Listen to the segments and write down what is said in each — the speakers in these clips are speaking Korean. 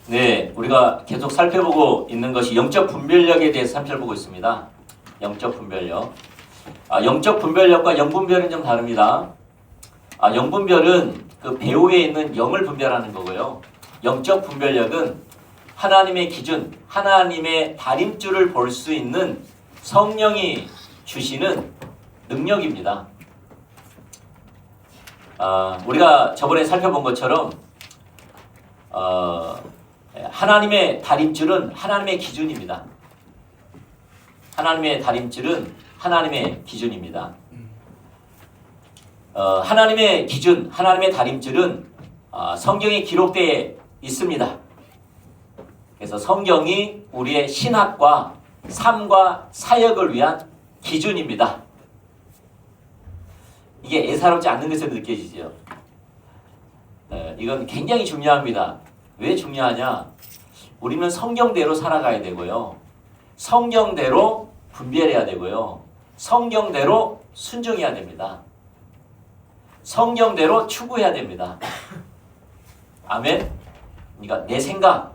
네, 우리가 계속 살펴보고 있는 것이 영적 분별력에 대해서 살펴보고 있습니다. 영적 분별력. 영적 분별력과 영분별은 좀 다릅니다. 영분별은 그 배후에 있는 영을 분별하는 거고요. 영적 분별력은 하나님의 기준, 하나님의 다림줄을 볼 수 있는 성령이 주시는 능력입니다. 우리가 저번에 살펴본 것처럼 하나님의 다림줄은 하나님의 기준입니다. 하나님의 다림줄은 하나님의 기준입니다. 하나님의 기준, 하나님의 다림줄은 성경에 기록되어 있습니다. 그래서 성경이 우리의 신학과 삶과 사역을 위한 기준입니다. 이게 예사롭지 않는 것으로 느껴지죠. 이건 굉장히 중요합니다. 왜 중요하냐? 우리는 성경대로 살아가야 되고요. 성경대로 분별해야 되고요. 성경대로 순종해야 됩니다. 성경대로 추구해야 됩니다. 아멘? 그러니까 내 생각,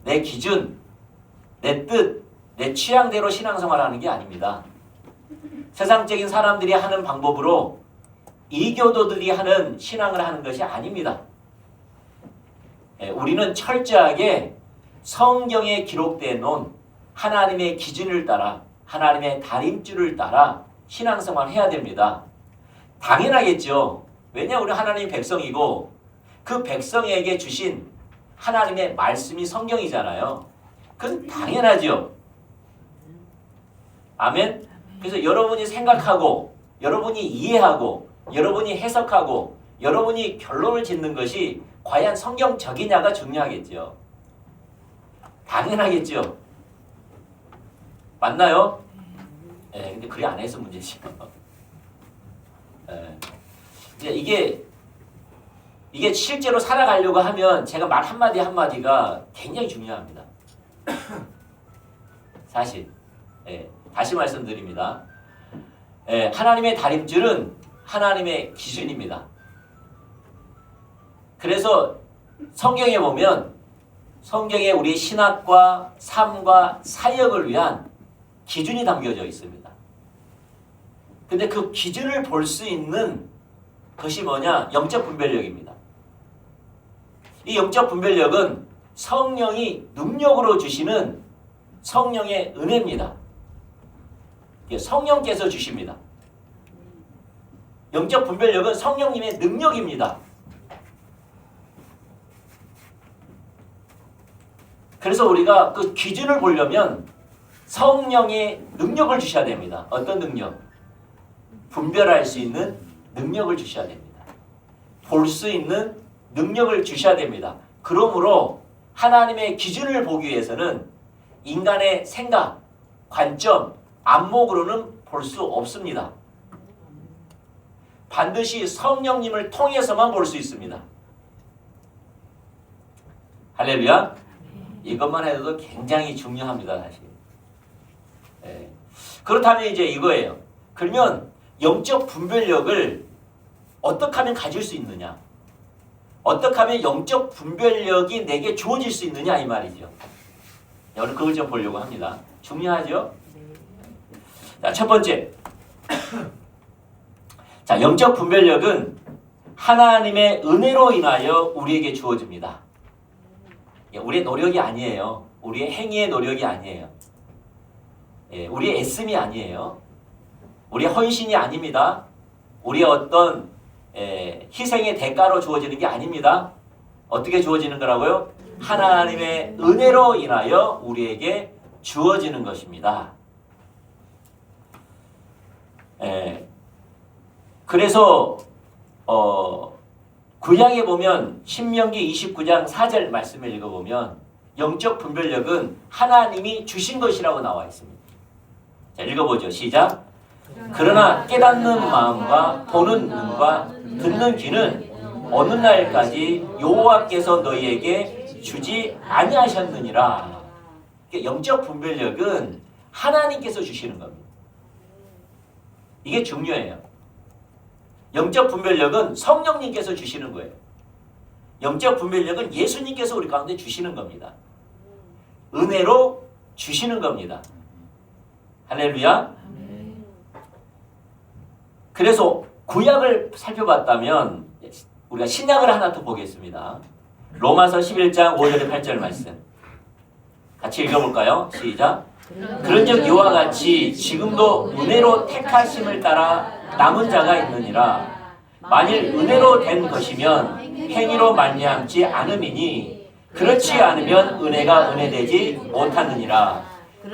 내 기준, 내 뜻, 내 취향대로 신앙생활하는 게 아닙니다. 세상적인 사람들이 하는 방법으로 이교도들이 하는 신앙을 하는 것이 아닙니다. 우리는 철저하게 성경에 기록되어 놓은 하나님의 기준을 따라 하나님의 다림줄을 따라 신앙생활을 해야 됩니다. 당연하겠죠. 왜냐 우리 하나님의 백성이고 그 백성에게 주신 하나님의 말씀이 성경이잖아요. 그건 당연하죠. 아멘. 그래서 여러분이 생각하고 여러분이 이해하고 여러분이 해석하고 여러분이 결론을 짓는 것이 과연 성경적이냐가 중요하겠죠. 당연하겠죠. 맞나요? 근데 그래 안 해서 문제죠. 이게 실제로 살아가려고 하면 제가 말 한마디 한마디가 굉장히 중요합니다. 사실. 다시 말씀드립니다. 하나님의 다림줄은 하나님의 기준입니다. 그래서 성경에 보면 성경에 우리 신학과 삶과 사역을 위한 기준이 담겨져 있습니다. 근데 그 기준을 볼 수 있는 것이 뭐냐? 영적 분별력입니다. 이 영적 분별력은 성령이 능력으로 주시는 성령의 은혜입니다. 성령께서 주십니다. 영적 분별력은 성령님의 능력입니다. 그래서 우리가 그 기준을 보려면 성령의 능력을 주셔야 됩니다. 어떤 능력? 분별할 수 있는 능력을 주셔야 됩니다. 볼 수 있는 능력을 주셔야 됩니다. 그러므로 하나님의 기준을 보기 위해서는 인간의 생각, 관점, 안목으로는 볼 수 없습니다. 반드시 성령님을 통해서만 볼 수 있습니다. 할렐루야. 이것만 해도 굉장히 중요합니다. 사실. 그렇다면 이제 이거예요. 그러면 영적 분별력을 어떻게 하면 가질 수 있느냐? 어떻게 하면 영적 분별력이 내게 주어질 수 있느냐 이 말이죠. 오늘 그걸 좀 보려고 합니다. 중요하죠? 자, 첫 번째. 자, 영적 분별력은 하나님의 은혜로 인하여 우리에게 주어집니다. 우리의 노력이 아니에요. 우리의 행위의 노력이 아니에요. 우리의 애씀이 아니에요. 우리의 헌신이 아닙니다. 우리의 어떤 희생의 대가로 주어지는 게 아닙니다. 어떻게 주어지는 거라고요? 하나님의 은혜로 인하여 우리에게 주어지는 것입니다. 그래서 구약에 보면 신명기 29장 4절 말씀을 읽어보면 영적 분별력은 하나님이 주신 것이라고 나와 있습니다. 자, 읽어보죠. 시작. 그러나 깨닫는 마음과 보는 눈과 듣는 귀는 어느 날까지 여호와께서 너희에게 주지 아니하셨느니라. 영적 분별력은 하나님께서 주시는 겁니다. 이게 중요해요. 영적 분별력은 성령님께서 주시는 거예요. 영적 분별력은 예수님께서 우리 가운데 주시는 겁니다. 은혜로 주시는 겁니다. 할렐루야. 그래서 구약을 살펴봤다면 우리가 신약을 하나 더 보겠습니다. 로마서 11장 5절에 8절 말씀 같이 읽어볼까요? 시작. 그런즉 이와 같이 지금도 은혜로 택하심을 따라 남은 자가 있느니라. 만일 은혜로 된 것이면 행위로 말미암지 않음이니 그렇지 않으면 은혜가 은혜되지 못하느니라.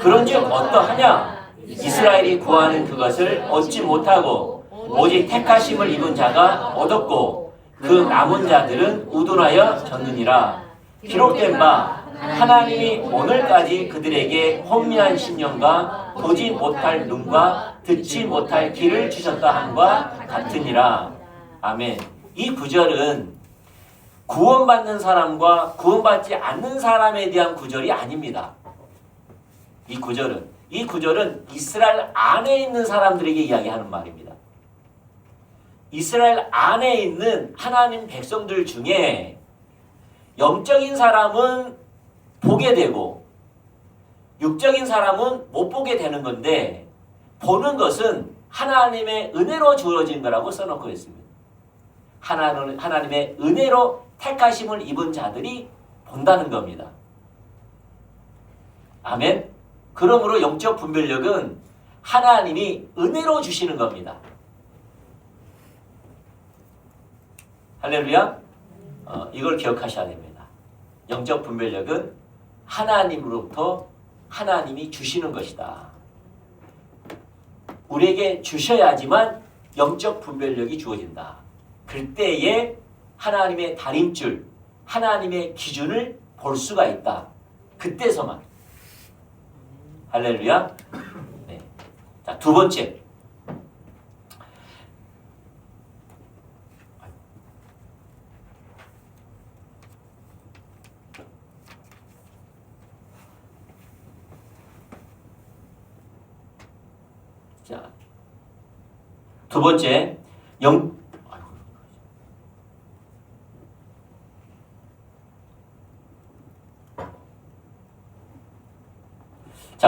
그런즉 어떠하냐? 이스라엘이 구하는 그것을 얻지 못하고 오직 택하심을 입은 자가 얻었고 그 남은 자들은 우둔하여 졌느니라. 기록된 바 하나님이 오늘까지 그들에게 혼미한 심령과 보지 못할 눈과 듣지 못할 귀를 주셨다 함과 같으니라. 아멘. 이 구절은 구원받는 사람과 구원받지 않는 사람에 대한 구절이 아닙니다. 이 구절은 이스라엘 안에 있는 사람들에게 이야기하는 말입니다. 이스라엘 안에 있는 하나님 백성들 중에 영적인 사람은 보게 되고 육적인 사람은 못 보게 되는 건데 보는 것은 하나님의 은혜로 주어진 거라고 써놓고 있습니다. 하나님의 은혜로 택하심을 입은 자들이 본다는 겁니다. 아멘. 그러므로 영적 분별력은 하나님이 은혜로 주시는 겁니다. 할렐루야. 이걸 기억하셔야 됩니다. 영적 분별력은 하나님으로부터 하나님이 주시는 것이다. 우리에게 주셔야지만 영적 분별력이 주어진다. 그때에 하나님의 다림줄, 하나님의 기준을 볼 수가 있다. 그때서만. 할렐루야. 네. 자, 두 번째. 자, 두 번째.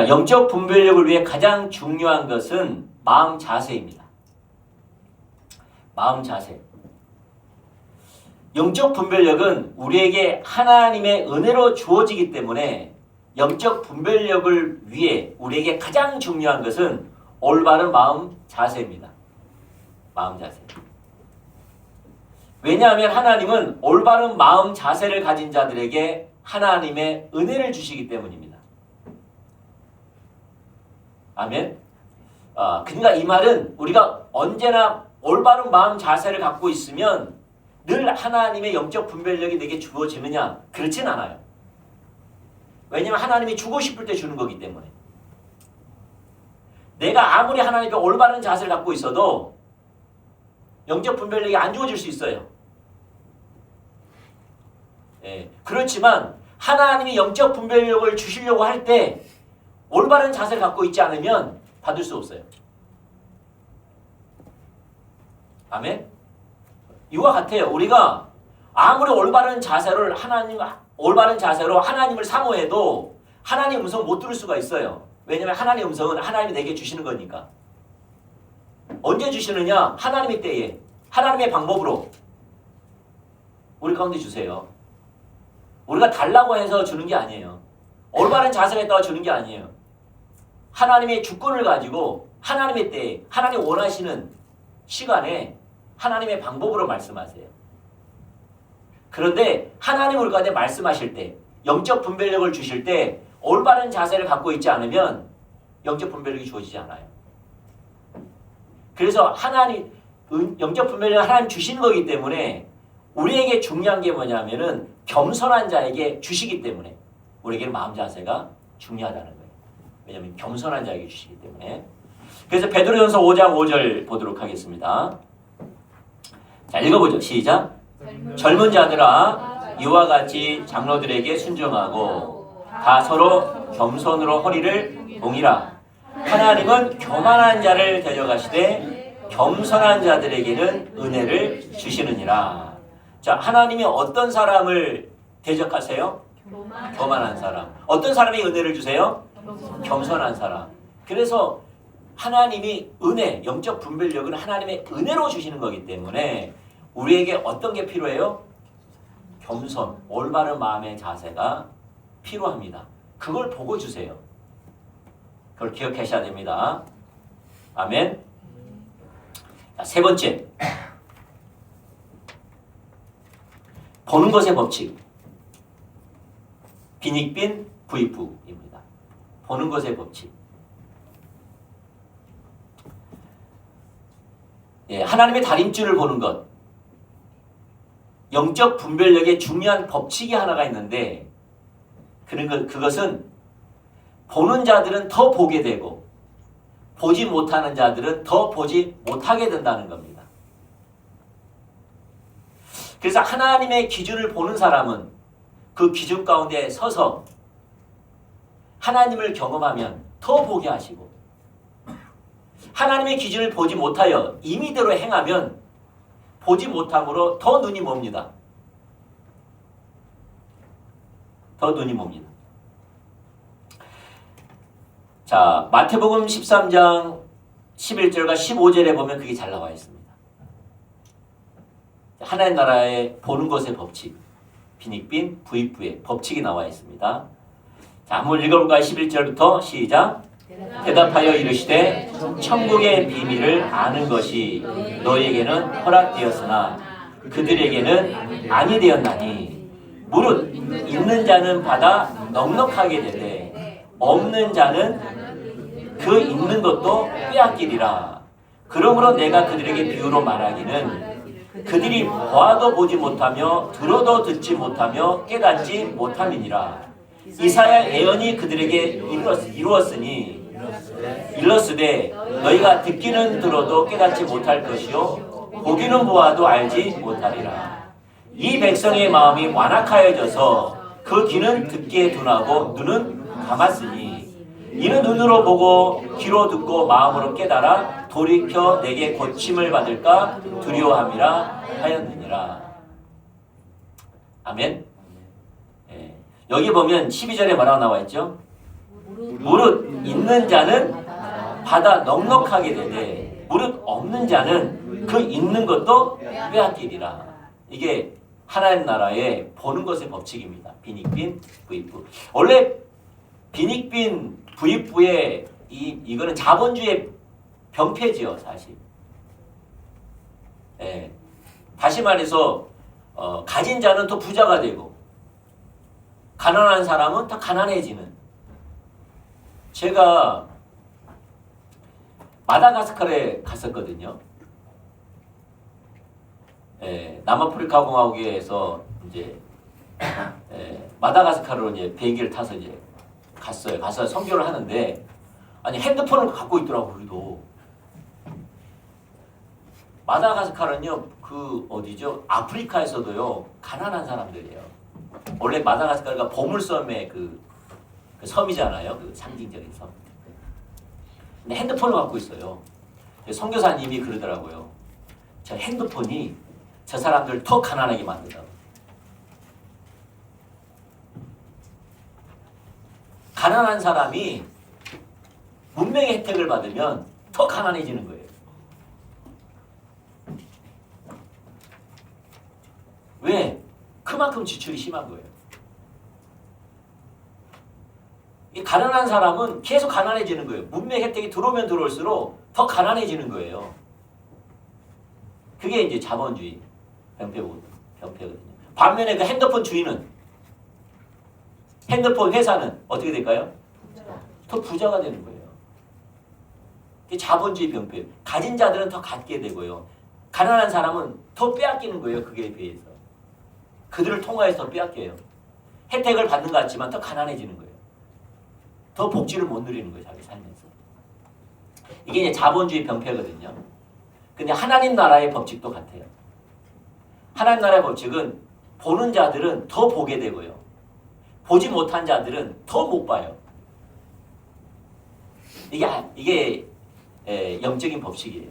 영적 분별력을 위해 가장 중요한 것은 마음 자세입니다. 마음 자세. 영적 분별력은 우리에게 하나님의 은혜로 주어지기 때문에 영적 분별력을 위해 우리에게 가장 중요한 것은 올바른 마음 자세입니다. 마음 자세. 왜냐하면 하나님은 올바른 마음 자세를 가진 자들에게 하나님의 은혜를 주시기 때문입니다. 아멘. 그러니까 이 말은 우리가 언제나 올바른 마음 자세를 갖고 있으면 늘 하나님의 영적 분별력이 내게 주어지느냐? 그렇진 않아요. 왜냐하면 하나님이 주고 싶을 때 주는 거기 때문에. 내가 아무리 하나님의 올바른 자세를 갖고 있어도 영적 분별력이 안 주어질 수 있어요. 예, 그렇지만 하나님이 영적 분별력을 주시려고 할 때 올바른 자세를 갖고 있지 않으면 받을 수 없어요. 아멘? 이와 같아요. 우리가 아무리 올바른 자세로 하나님을 사모해도 하나님의 음성을 못 들을 수가 있어요. 왜냐하면 하나님의 음성은 하나님이 내게 주시는 거니까. 언제 주시느냐? 하나님의 때에, 하나님의 방법으로 우리 가운데 주세요. 우리가 달라고 해서 주는 게 아니에요. 올바른 자세가 있다고 주는 게 아니에요. 하나님의 주권을 가지고 하나님의 때에, 하나님이 원하시는 시간에 하나님의 방법으로 말씀하세요. 그런데 하나님 우리 가운데 말씀하실 때, 영적 분별력을 주실 때 올바른 자세를 갖고 있지 않으면 영적 분별력이 주어지지 않아요. 그래서 영적 분별력을 하나님 주시는 거기 때문에 우리에게 중요한 게 뭐냐면은 겸손한 자에게 주시기 때문에 우리에게는 마음 자세가 중요하다는 거예요. 왜냐하면 겸손한 자에게 주시기 때문에. 그래서 베드로전서 5장 5절 보도록 하겠습니다. 자, 읽어보죠. 시작. 젊은 자들아 이와 같이 장로들에게 순종하고 다 서로 겸손으로 허리를 동이라. 하나님은 교만한 자를 데려가시되 겸손한 자들에게는 은혜를 주시느니라. 자, 하나님이 어떤 사람을 대적하세요? 교만한 사람. 어떤 사람이 은혜를 주세요? 겸손한 사람. 그래서 하나님이 은혜, 영적 분별력은 하나님의 은혜로 주시는 거기 때문에 우리에게 어떤 게 필요해요? 겸손, 올바른 마음의 자세가 필요합니다. 그걸 보고 주세요. 그걸 기억하셔야 됩니다. 아멘. 자, 세 번째. 보는 것의 법칙. 빈익빈 부익부입니다. 보는 것의 법칙. 예, 하나님의 다림줄을 보는 것. 영적 분별력의 중요한 법칙이 하나가 있는데 그것은 보는 자들은 더 보게 되고 보지 못하는 자들은 더 보지 못하게 된다는 겁니다. 그래서 하나님의 기준을 보는 사람은 그 기준 가운데 서서 하나님을 경험하면 더 보게 하시고 하나님의 기준을 보지 못하여 임의대로 행하면 보지 못함으로 더 눈이 멉니다. 더 눈이 멉니다. 자, 마태복음 13장 11절과 15절에 보면 그게 잘 나와 있습니다. 하나님 나라의 보는 것의 법칙, 빈익빈 부익부의 법칙이 나와 있습니다. 자, 한번 읽어볼까요? 11절부터 시작. 대답하여 이르시되 천국의 비밀을 아는 것이 너에게는 허락되었으나 그들에게는 아니 되었나니 무릇 있는 자는 받아 넉넉하게 되되 없는 자는 그 있는 것도 빼앗기리라. 그러므로 내가 그들에게 비유로 말하기는 그들이 보아도 보지 못하며 들어도 듣지 못하며 깨닫지 못함이니라. 이사야 예언이 그들에게 이루었으니 일렀으되 너희가 듣기는 들어도 깨닫지 못할 것이요 보기는 보아도 알지 못하리라. 이 백성의 마음이 완악하여져서 그 귀는 듣기에 둔하고 눈은 감았으니 이는 눈으로 보고 귀로 듣고 마음으로 깨달아 돌이켜 내게 고침을 받을까 두려워함이라 하였느니라. 아멘. 예. 여기 보면 12절에 뭐라고 나와 있죠? 무릇 있는 자는 받아 넉넉하게 되되 무릇 없는 자는 그 있는 것도 빼앗기리라. 이게 하나님 나라의 보는 것의 법칙입니다. 빈익빈 부익부. 원래 빈익빈 부익부의 이거는 자본주의 병폐지요, 사실. 예. 다시 말해서 가진 자는 더 부자가 되고 가난한 사람은 더 가난해지는. 제가 마다가스카르에 갔었거든요. 예, 남아프리카 공화국에서 이제 마다가스카르로 이제 비행기를 타서 이제 갔어요. 가서 선교를 하는데 아니 핸드폰을 갖고 있더라고. 우리도 마다가스카르는요 그 어디죠? 아프리카에서도요 가난한 사람들이에요. 원래 마다가스카르가 보물섬의 그 섬이잖아요. 그 상징적인 섬. 근데 핸드폰을 갖고 있어요. 선교사님이 그러더라고요. 저 핸드폰이 저 사람들 더 가난하게 만든다고. 가난한 사람이 문명의 혜택을 받으면 더 가난해지는 거예요. 왜? 그만큼 지출이 심한 거예요. 이 가난한 사람은 계속 가난해지는 거예요. 문명 혜택이 들어오면 들어올수록 더 가난해지는 거예요. 그게 이제 자본주의 병폐거든요. 반면에 그 핸드폰 주인은 핸드폰 회사는 어떻게 될까요? 더 부자가 되는 거예요. 그게 자본주의 병폐. 가진 자들은 더 갖게 되고요. 가난한 사람은 더 빼앗기는 거예요. 그게 비해서. 그들을 통하여서 더 빼앗겨요. 혜택을 받는 것 같지만 더 가난해지는 거예요. 더 복지를 못 누리는 거예요. 자기 살면서. 이게 이제 자본주의 병폐거든요. 근데 하나님 나라의 법칙도 같아요. 하나님 나라의 법칙은 보는 자들은 더 보게 되고요. 보지 못한 자들은 더 못 봐요. 이게 영적인 법칙이에요.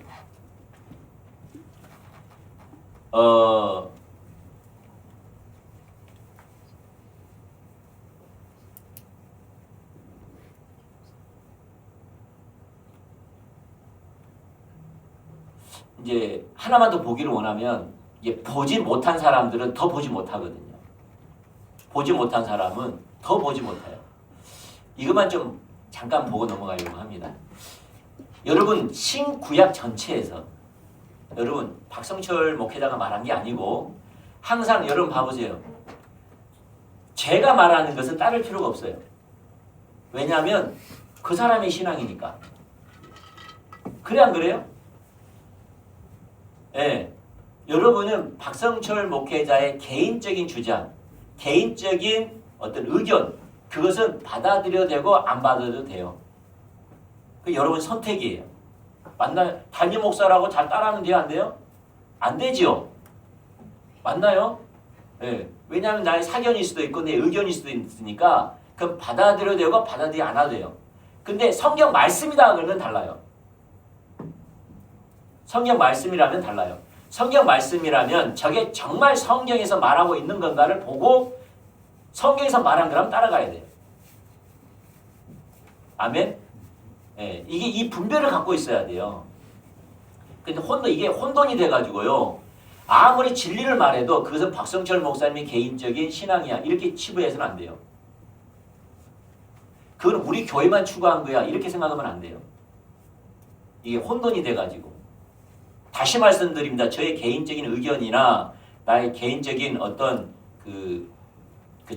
이제 하나만 더 보기를 원하면 이게 보지 못한 사람들은 더 보지 못하거든요. 보지 못한 사람은 더 보지 못해요. 이것만 좀 잠깐 보고 넘어가려고 합니다. 여러분 신구약 전체에서 여러분 박성철 목회자가 말한 게 아니고 항상 여러분 봐보세요. 제가 말하는 것은 따를 필요가 없어요. 왜냐하면 그 사람의 신앙이니까. 그래 안 그래요? 예. 여러분은 박성철 목회자의 개인적인 주장, 개인적인 어떤 의견, 그것은 받아들여도 되고 안 받아도 돼요. 그 여러분 선택이에요. 맞나요? 담임 목사라고 잘 따라하면 돼요? 안 돼요? 안 되지요. 맞나요? 예. 왜냐하면 나의 사견일 수도 있고 내 의견일 수도 있으니까 그럼 받아들여도 되고 받아들이지 않아도 돼요. 근데 성경 말씀이다 그러면 달라요. 성경 말씀이라면 달라요. 성경 말씀이라면 저게 정말 성경에서 말하고 있는 건가를 보고 성경에서 말한 거라면 따라가야 돼요. 아멘? 예, 이게 이 분별을 갖고 있어야 돼요. 근데 이게 혼돈이 돼가지고요. 아무리 진리를 말해도 그것은 박성철 목사님의 개인적인 신앙이야. 이렇게 치부해서는 안 돼요. 그건 우리 교회만 추구한 거야. 이렇게 생각하면 안 돼요. 이게 혼돈이 돼가지고. 다시 말씀드립니다. 저의 개인적인 의견이나 나의 개인적인 어떤 그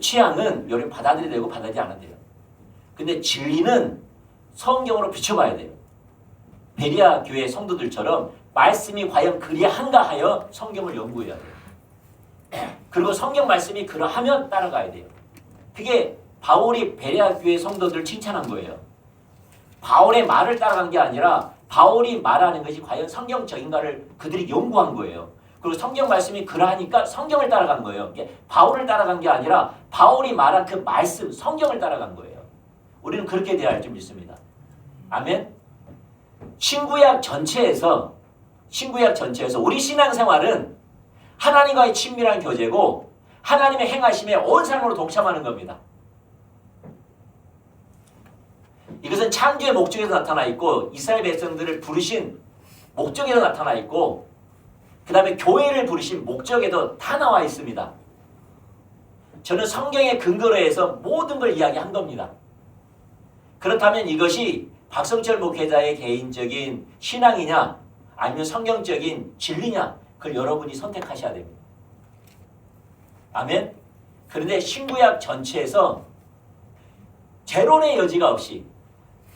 취향은 여러분 받아들여야 되고 받아들이지 않아야 돼요. 근데 진리는 성경으로 비춰봐야 돼요. 베리아 교회 성도들처럼 말씀이 과연 그리한가 하여 성경을 연구해야 돼요. 그리고 성경 말씀이 그러하면 따라가야 돼요. 그게 바울이 베레아 교회 성도들을 칭찬한 거예요. 바울의 말을 따라간 게 아니라 바울이 말하는 것이 과연 성경적인가를 그들이 연구한 거예요. 그리고 성경 말씀이 그러하니까 성경을 따라간 거예요. 바울을 따라간 게 아니라 바울이 말한 그 말씀, 성경을 따라간 거예요. 우리는 그렇게 돼야 할 줄 믿습니다. 아멘? 신구약 전체에서 우리 신앙생활은 하나님과의 친밀한 교제고 하나님의 행하심에 온 삶으로 동참하는 겁니다. 이것은 창조의 목적에서 나타나 있고 이스라엘 백성들을 부르신 목적에서 나타나 있고 그 다음에 교회를 부르신 목적에도 다 나와 있습니다. 저는 성경의 근거로 해서 모든 걸 이야기한 겁니다. 그렇다면 이것이 박성철 목회자의 개인적인 신앙이냐 아니면 성경적인 진리냐 그걸 여러분이 선택하셔야 됩니다. 아멘? 그런데 신구약 전체에서 재론의 여지가 없이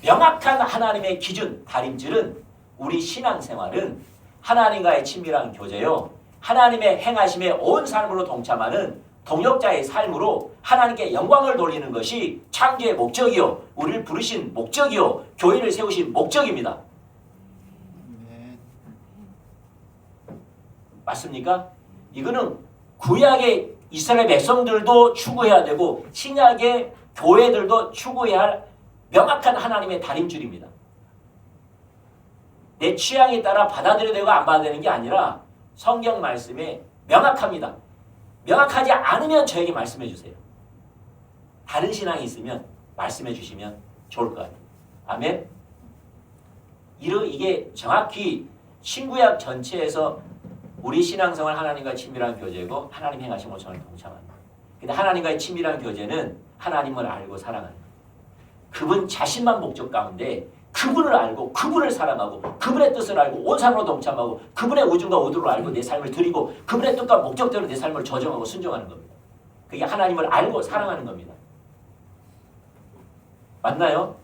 명확한 하나님의 기준, 다림질은 우리 신앙생활은 하나님과의 친밀한 교제요. 하나님의 행하심에 온 삶으로 동참하는 동역자의 삶으로 하나님께 영광을 돌리는 것이 창조의 목적이요. 우리를 부르신 목적이요. 교회를 세우신 목적입니다. 맞습니까? 이거는 구약의 이스라엘 백성들도 추구해야 되고 신약의 교회들도 추구해야 할 명확한 하나님의 다림줄입니다. 내 취향에 따라 받아들여야 되고 안 받아야 되는 게 아니라 성경 말씀에 명확합니다. 명확하지 않으면 저에게 말씀해 주세요. 다른 신앙이 있으면 말씀해 주시면 좋을 것 같아요. 아멘? 이게 정확히 신구약 전체에서 우리 신앙생활 하나님과의 친밀한 교제고 하나님 행하신 모습을 동참합니다. 근데 하나님과의 친밀한 교제는 하나님을 알고 사랑하는 그분 자신만 목적 가운데 그분을 알고 그분을 사랑하고 그분의 뜻을 알고 온 삶으로 동참하고 그분의 우중과 오두를 알고 내 삶을 드리고 그분의 뜻과 목적대로 내 삶을 조정하고 순종하는 겁니다. 그게 하나님을 알고 사랑하는 겁니다. 맞나요?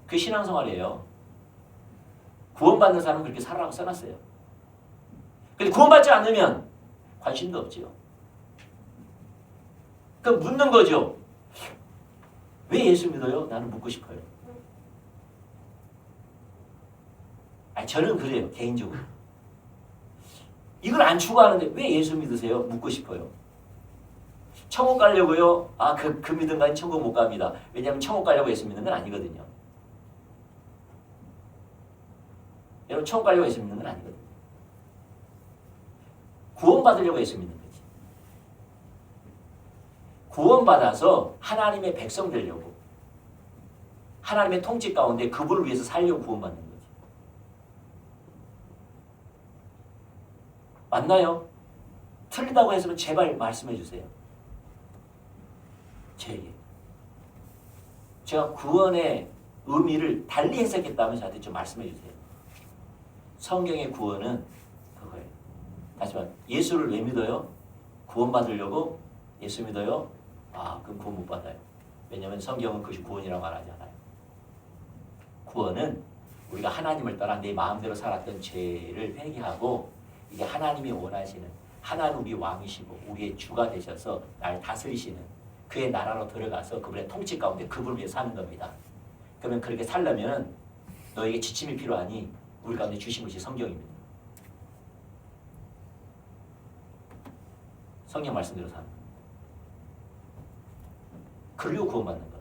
그 신앙생활이에요. 구원받는 사람은 그렇게 살아라고 써놨어요. 근데 구원받지 않으면 관심도 없지요. 그럼 묻는 거죠. 왜 예수 믿어요? 나는 묻고 싶어요. 저는 그래요. 개인적으로. 이걸 안 추구하는데 왜 예수 믿으세요? 묻고 싶어요. 천국 가려고요? 그 믿음 가진 천국 못 갑니다. 왜냐하면 천국 가려고 예수 믿는 건 아니거든요. 여러분 천국 가려고 예수 믿는 건 아니거든요. 구원받으려고 예수 믿는 거지. 구원받아서 하나님의 백성 되려고 하나님의 통치 가운데 그분을 위해서 살려고 구원받는 거지. 맞나요? 틀리다고 했으면 제발 말씀해 주세요. 제게. 제가 구원의 의미를 달리 해석했다면 저한테 좀 말씀해 주세요. 성경의 구원은 그거예요. 다시 말해, 예수를 왜 믿어요? 구원받으려고 예수 믿어요? 그럼 구원 못 받아요. 왜냐하면 성경은 그것이 구원이라고 말하지 않아요. 구원은 우리가 하나님을 떠나 내 마음대로 살았던 죄를 회개하고 이게 하나님이 원하시는, 하나님 우리 왕이시고 우리의 주가 되셔서 날 다스리시는 그의 나라로 들어가서 그분의 통치 가운데 그분을 위해 사는 겁니다. 그러면 그렇게 살려면 너에게 지침이 필요하니 우리 가운데 주신 것이 성경입니다. 성경 말씀대로 사는 겁니다. 그리고 구원받는 겁니다.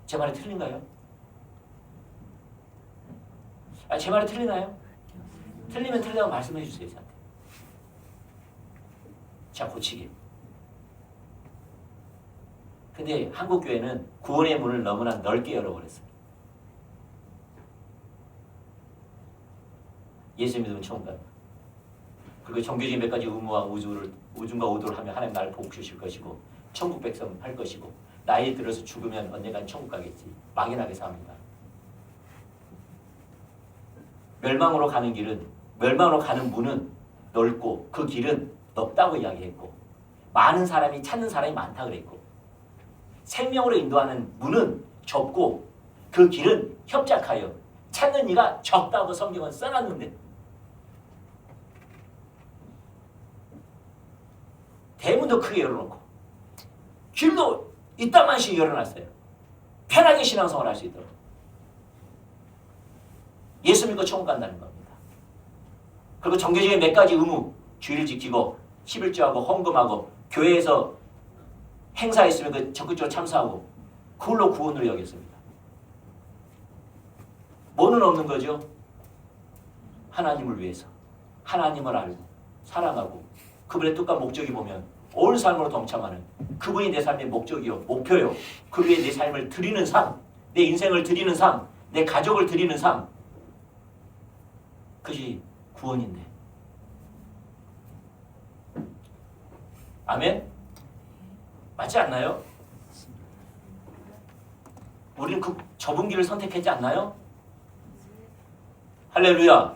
제 말이 틀린가요? 제 말이 틀리나요? 틀리면 틀리다고 말씀해 주세요. 저한테. 자, 고치기. 근데 한국교회는 구원의 문을 너무나 넓게 열어버렸어요. 예수 믿으면 천국 간다. 그리고 종교적인 몇 가지 의무와 우중과 의도를 하면 하나님 나를 복 주실 것이고 천국 백성 할 것이고 나이 들어서 죽으면 언젠간 천국 가겠지. 막연하게 삽니다. 멸망으로 가는 문은 넓고 그 길은 넓다고 이야기했고 많은 사람이 찾는 사람이 많다 그랬고 생명으로 인도하는 문은 좁고 그 길은 협착하여 찾는 이가 적다고 성경은 써놨는데 대문도 크게 열어놓고 길도 이따만씩 열어놨어요. 편하게 신앙생활 할 수 있도록. 예수 믿고 천국 간다는 겁니다. 그리고 종교적인 몇 가지 의무, 주의를 지키고 11조하고 헌금하고 교회에서 행사 있으면 그 적극적으로 참석하고 그걸로 구원으로 여겼습니다. 뭐는 없는 거죠? 하나님을 위해서 하나님을 알고 사랑하고 그분의 뜻과 목적이 보면 온 삶으로 동참하는 그분이 내 삶의 목적이요 목표요 그 위에 내 삶을 드리는 삶, 내 인생을 드리는 삶, 내 가족을 드리는 삶 그것이 구원인데 아멘? 맞지 않나요? 우리는 그 좁은 길을 선택했지 않나요? 할렐루야.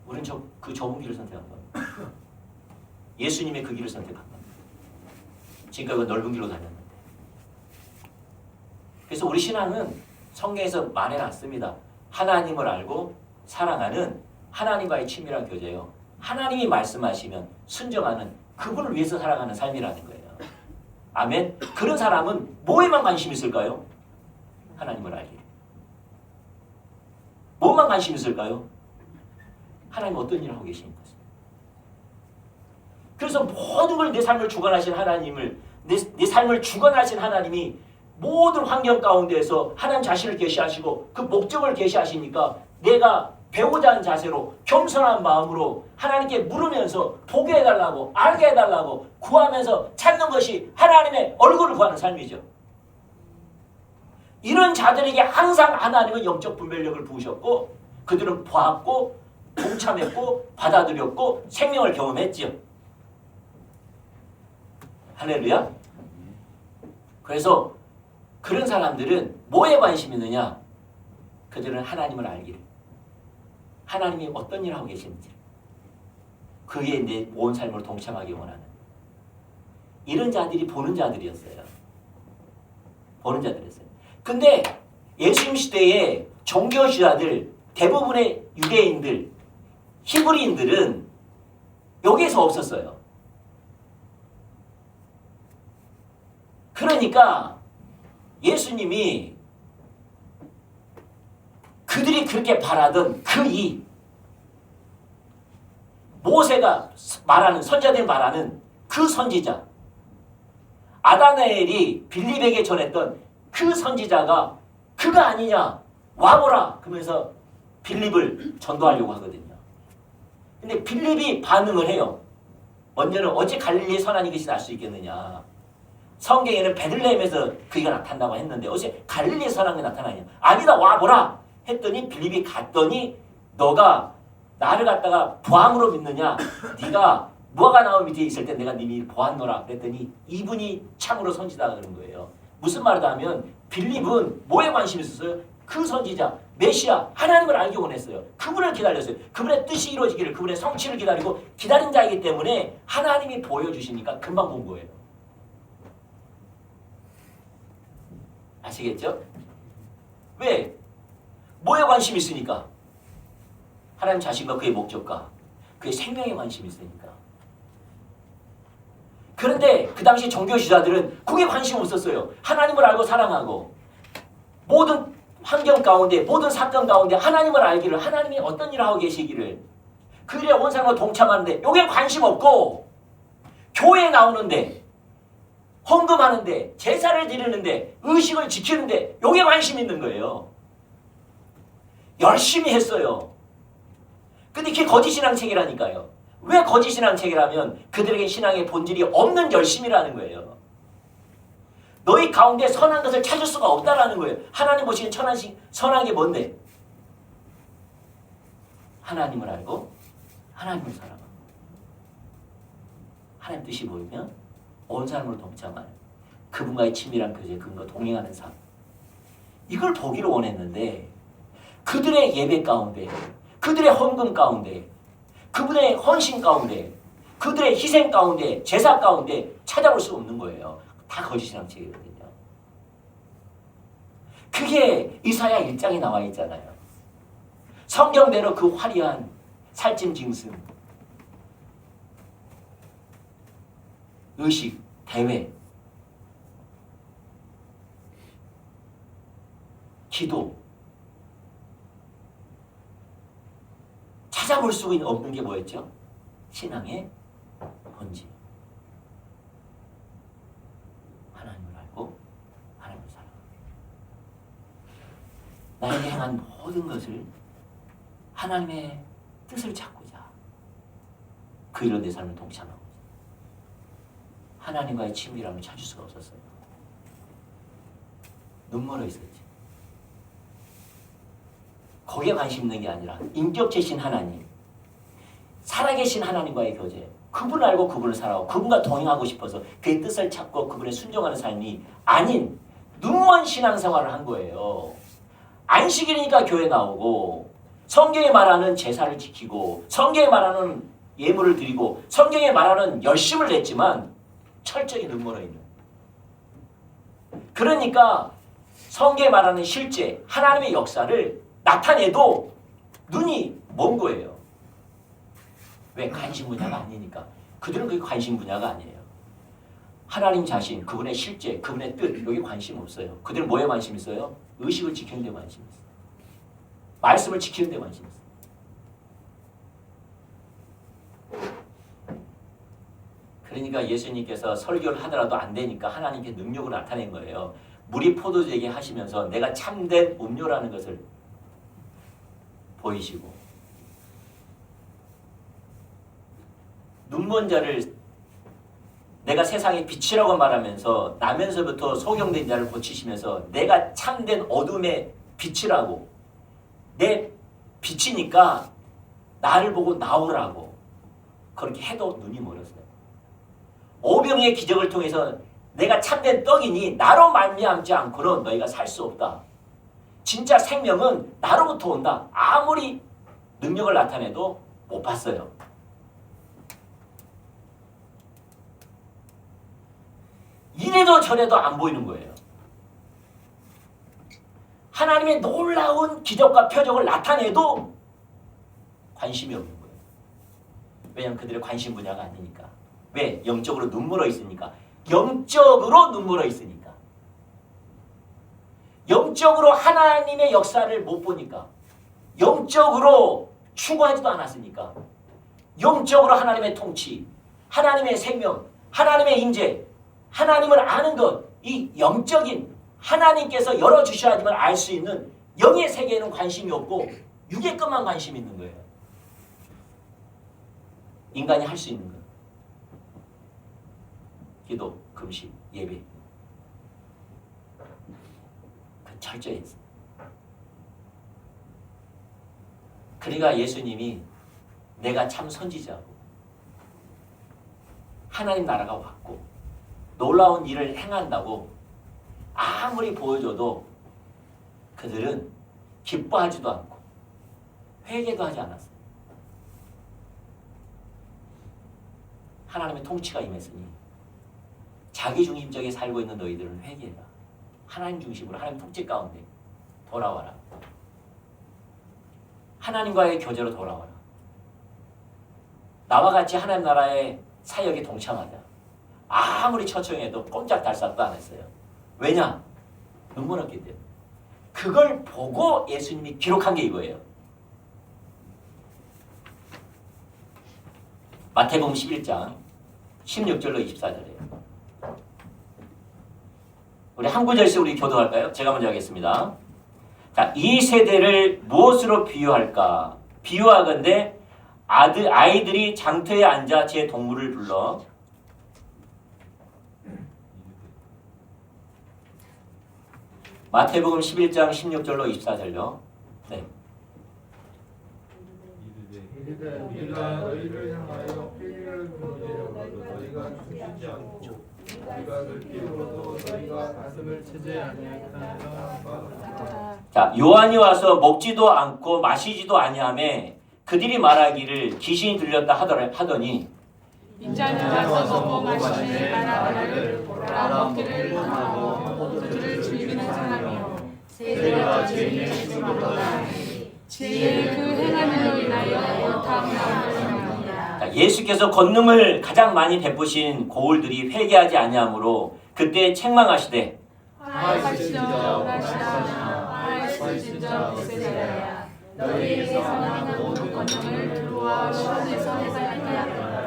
우리는 그 좁은 길을 선택한 겁니다. 예수님의 그 길을 선택한 겁니다. 지금까지 넓은 길로 다녔는데. 그래서 우리 신앙은 성경에서 말해놨습니다. 하나님을 알고 사랑하는 하나님과의 친밀한 교제요. 하나님이 말씀하시면 순종하는 그분을 위해서 살아가는 삶이라는 거예요. 아멘. 그런 사람은 뭐에만 관심이 있을까요? 하나님을 알기. 뭐만 관심이 있을까요? 하나님 어떤 일을 하고 계시는 것을. 그래서 모든 걸 내 삶을 주관하신 하나님을 내 삶을 주관하신 하나님이 모든 환경 가운데에서 하나님 자신을 계시하시고 그 목적을 계시하시니까 내가 배우자 한 자세로 겸손한 마음으로 하나님께 물으면서 보게 해달라고 알게 해달라고 구하면서 찾는 것이 하나님의 얼굴을 구하는 삶이죠. 이런 자들에게 항상 하나님은 영적 분별력을 부으셨고 그들은 보았고 동참했고 받아들였고 생명을 경험했지요. 할렐루야. 그래서 그런 사람들은 뭐에 관심이 있느냐? 그들은 하나님을 알기를. 하나님이 어떤 일을 하고 계시는지 그에 내 온 삶으로 동참하기 원하는 이런 자들이 보는 자들이었어요. 보는 자들이었어요. 근데 예수님 시대의 종교지도자들 대부분의 유대인들 히브리인들은 여기에서 없었어요. 그러니까 예수님이 그들이 그렇게 바라던 그 모세가 말하는 선자들이 말하는 그 선지자 아다나엘이 빌립에게 전했던 그 선지자가 그가 아니냐 와보라 그러면서 빌립을 전도하려고 하거든요. 근데 빌립이 반응을 해요. 먼저는 어찌 갈릴리의 선한 이것이 날 수 있겠느냐. 성경에는 베들레헴에서 그가 나타난다고 했는데 어찌 갈릴리의 선한 게 나타나냐. 아니다 와보라 했더니 빌립이 갔더니 너가 나를 갖다가 보암으로 믿느냐? 네가 무화과 나무 밑에 있을 때 내가 니를 보았노라 그랬더니 이분이 참으로 선지자다 그런 거예요. 무슨 말이다 하면 빌립은 뭐에 관심이 있었어요? 그 선지자 메시아 하나님을 알기 원했어요. 그분을 기다렸어요. 그분의 뜻이 이루어지기를 그분의 성취를 기다리고 기다린 자이기 때문에 하나님이 보여주시니까 금방 본 거예요. 아시겠죠? 왜? 뭐에 관심이 있으니까? 하나님 자신과 그의 목적과 그의 생명에 관심이 있으니까. 그런데 그 당시 종교 지도자들은 그게 관심 없었어요. 하나님을 알고 사랑하고 모든 환경 가운데 모든 사건 가운데 하나님을 알기를 하나님이 어떤 일을 하고 계시기를 그 일에 온 사람과 동참하는데 여기에 관심 없고 교회에 나오는데 헌금하는데 제사를 드리는데 의식을 지키는데 여기에 관심 있는 거예요. 열심히 했어요. 근데 그게 거짓 신앙책이라니까요. 왜 거짓 신앙책이라면 그들에게 신앙의 본질이 없는 열심이라는 거예요. 너희 가운데 선한 것을 찾을 수가 없다라는 거예요. 하나님 보시는 선한 게 뭔데? 하나님을 알고 하나님을 사랑하고 하나님 뜻이 보이면 온 사람으로 동참하는 그분과의 친밀한 교제, 그분과 동행하는 삶. 이걸 보기를 원했는데 그들의 예배 가운데 그들의 헌금 가운데 그분의 헌신 가운데 그들의 희생 가운데 제사 가운데 찾아볼 수 없는 거예요. 다 거짓 신앙책이거든요. 그게 이사야 1장에 나와 있잖아요. 성경대로 그 화려한 살찜 징승 의식, 대회, 기도 찾아볼 수 없는 게 뭐였죠? 신앙의 본질. 하나님을 알고 하나님을 사랑하고 나에게 행한 모든 것을 하나님의 뜻을 찾고자 그 일로 내 삶을 동참하고 하나님과의 친밀함을 찾을 수가 없었어요. 눈멀어 있었지. 거기에 관심 있는 게 아니라 인격체신 하나님, 살아계신 하나님과의 교제, 그분을 알고 그분을 사랑하고 그분과 동행하고 싶어서 그의 뜻을 찾고 그분에 순종하는 삶이 아닌 눈먼 신앙생활을 한 거예요. 안식일이니까 교회 나오고 성경에 말하는 제사를 지키고 성경에 말하는 예물을 드리고 성경에 말하는 열심을 냈지만 철저히 눈멀어 있는. 그러니까 성경에 말하는 실제 하나님의 역사를 나타내도 눈이 먼 거예요. 왜? 관심 분야가 아니니까. 그들은 그게 관심 분야가 아니에요. 하나님 자신, 그분의 실제, 그분의 뜻, 여기 관심 없어요. 그들은 뭐에 관심 있어요? 의식을 지키는 데 관심 있어요. 말씀을 지키는 데 관심 있어요. 그러니까 예수님께서 설교를 하더라도 안 되니까 하나님께 능력을 나타낸 거예요. 물이 포도주에게 하시면서 내가 참된 음료라는 것을 보이시고 눈먼 자를 내가 세상의 빛이라고 말하면서 나면서부터 소경된 자를 고치시면서 내가 참된 어둠의 빛이라고 내 빛이니까 나를 보고 나오라고 그렇게 해도 눈이 멀었어요. 오병의 기적을 통해서 내가 참된 떡이니 나로 말미암지 않고는 너희가 살 수 없다. 진짜 생명은 나로부터 온다. 아무리 능력을 나타내도 못 봤어요. 이래도 저래도 안 보이는 거예요. 하나님의 놀라운 기적과 표적을 나타내도 관심이 없는 거예요. 왜냐하면 그들의 관심 분야가 아니니까. 왜? 영적으로 눈물어 있으니까. 영적으로 눈물어 있으니까. 영적으로 하나님의 역사를 못 보니까. 영적으로 추구하지도 않았으니까. 영적으로 하나님의 통치, 하나님의 생명, 하나님의 임재, 하나님을 아는 것, 이 영적인 하나님께서 열어주셔야지만 알 수 있는 영의 세계에는 관심이 없고 육의 것만 관심이 있는 거예요. 인간이 할 수 있는 것. 기도, 금식, 예배. 그 철저히 했어요. 그러니까 예수님이 내가 참 선지자고 하나님 나라가 왔고 놀라운 일을 행한다고 아무리 보여줘도 그들은 기뻐하지도 않고 회개도 하지 않았어요. 하나님의 통치가 임했으니 자기중심적에 살고 있는 너희들은 회개해라. 하나님 중심으로 하나님 통치 가운데 돌아와라. 하나님과의 교제로 돌아와라. 나와 같이 하나님 나라의 사역에 동참하자. 아무리 처청해도 꼼짝달싹도 안 했어요. 왜냐? 눈물 없기 때문에. 그걸 보고 예수님이 기록한 게 이거예요. 마태복음 11장 16절로 24절이에요. 우리 한 구절씩 우리 교도할까요? 제가 먼저 하겠습니다. 자, 이 세대를 무엇으로 비유할까? 비유하건대 아이들이 장터에 앉아 제 동물을 불러 마태복음 11장 16절로 24절요. 네. 우리가 너희를 향하여 피를 부르짖어도 너희가 죽이지 않고 우리가 늙기로도 너희가 가슴을 치지 아니하였다. 자, 요한이 와서 먹지도 않고 마시지도 아니하며 그들이 말하기를 귀신이 들렸다 하더니 인자는 와서 먹고 마시는 나라를 보라. 먹기를 원하고 모두를 즐기는 사람이요 세대가 죄인의 수로다. 지혜를 그 행함으로 인하여 옳다함 나오느니라. 예수께서 권능을 가장 많이 베푸신 고울들이 회개하지 아니하므로 그때 책망하시되 하시죠 하시죠 세대야 너희에게서 나는 모든 권능을 들어와 시온에서 해산하였다.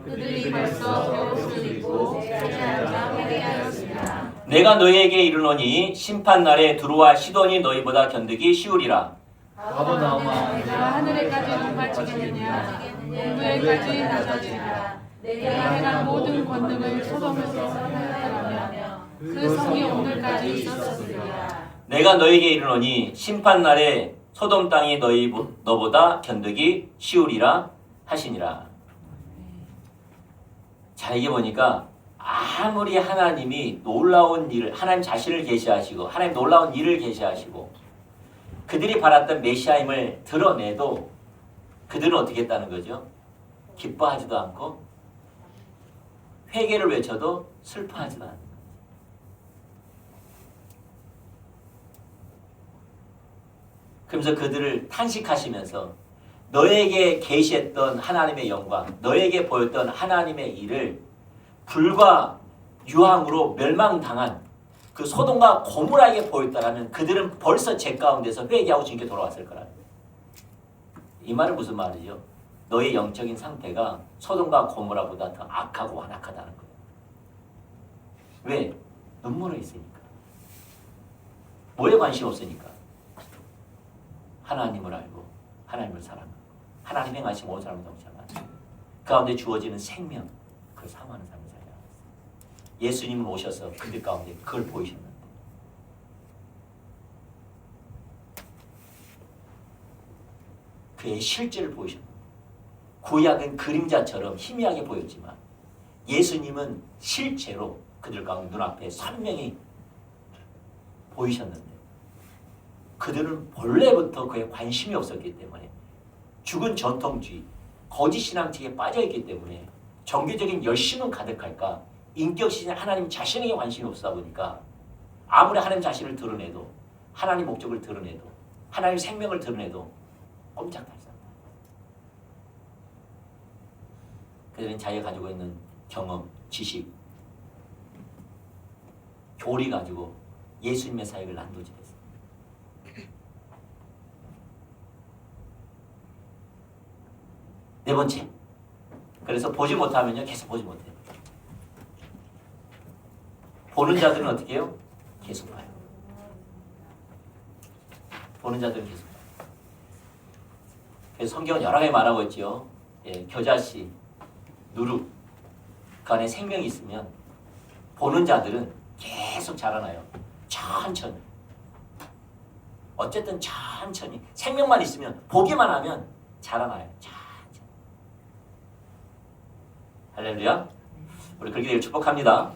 그들이 벌써 배옷을 입고 자리에 앉아 회개하였습니다. 내가 너희에게 이르노니 심판날에 두루와 시돈이 너희보다 견디기 쉬우리라. 가버나움아 내가 하늘에까지 높아지겠느냐 공부에까지 낮아지리라. 내가 행한 모든 권능을 소돔에서 하였다며 그 성이 오늘까지 있었으리라. 내가 너희에게 이르노니 심판날에 소돔 땅이 너보다 견디기 쉬우리라 하시니라. 자, 이게 보니까 아무리 하나님이 놀라운 일을 하나님 자신을 계시하시고 하나님 놀라운 일을 계시하시고 그들이 바랐던 메시아임을 드러내도 그들은 어떻게 했다는 거죠? 기뻐하지도 않고 회개를 외쳐도 슬퍼하지도 않는 거죠. 그러면서 그들을 탄식하시면서 너에게 계시했던 하나님의 영광, 너에게 보였던 하나님의 일을 불과 유황으로 멸망당한 그 소돔과 고모라에게 보였다라면 그들은 벌써 죄 가운데서 회개하고 주님께 돌아왔을 거라는 거예요. 이 말은 무슨 말이죠? 너의 영적인 상태가 소돔과 고모라보다 더 악하고 완악하다는 거예요. 왜? 눈물에 있으니까. 뭐에 관심 없으니까. 하나님을 알고 하나님을 사랑하고 하나님 행하신 모든 사람을 동참하고 그 가운데 주어지는 생명, 그걸 사모하는 삶을 살아야 합니다. 예수님은 오셔서 그들 가운데 그걸 보이셨는데 그의 실제를 보이셨는데 구약은 그림자처럼 희미하게 보였지만 예수님은 실제로 그들 가운데 눈앞에 선명히 보이셨는데 그들은 본래부터 그에 관심이 없었기 때문에 죽은 전통주의, 거짓 신앙책에 빠져있기 때문에 종교적인 열심은 가득할까 인격신인 하나님 자신에게 관심이 없다 보니까 아무리 하나님 자신을 드러내도 하나님 목적을 드러내도 하나님 생명을 드러내도 꼼짝달싹. 그들은 자기가 가지고 있는 경험, 지식, 교리 가지고 예수님의 사역을 난도질했어요. 네 번째, 그래서 보지 못하면요 계속 보지 못해요. 보는 자들은 어떻게 해요? 계속 봐요. 보는 자들은 계속 봐요. 그래서 성경은 여러 가지 말하고 있죠. 예, 겨자씨, 누룩, 그 안에 생명이 있으면 보는 자들은 계속 자라나요. 천천히. 어쨌든 천천히 생명만 있으면 보기만 하면 자라나요. 천천히. 할렐루야. 우리 그렇게 되길 축복합니다.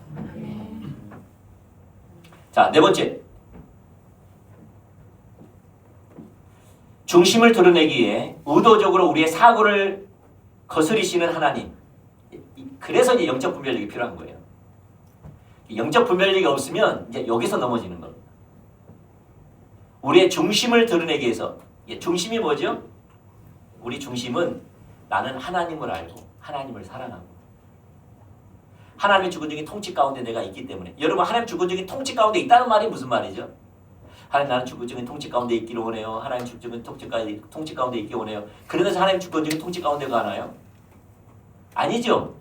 자, 네 번째. 중심을 드러내기 위해 의도적으로 우리의 사고를 거스리시는 하나님. 그래서 이제 영적 분별력이 필요한 거예요. 영적 분별력이 없으면 이제 여기서 넘어지는 겁니다. 우리의 중심을 드러내기 위해서. 중심이 뭐죠? 우리 중심은 나는 하나님을 알고 하나님을 사랑하고 하나님의 주권적인 통치 가운데 내가 있기 때문에. 여러분, 하나님 주권적인 통치 가운데 있다는 말이 무슨 말이죠? 하나님, 나는 주권적인 통치 가운데 있기를 원해요. 하나님 주권적인 통치 가운데 있기 원해요. 그러면서 하나님 주권적인 통치 가운데 가나요? 아니죠.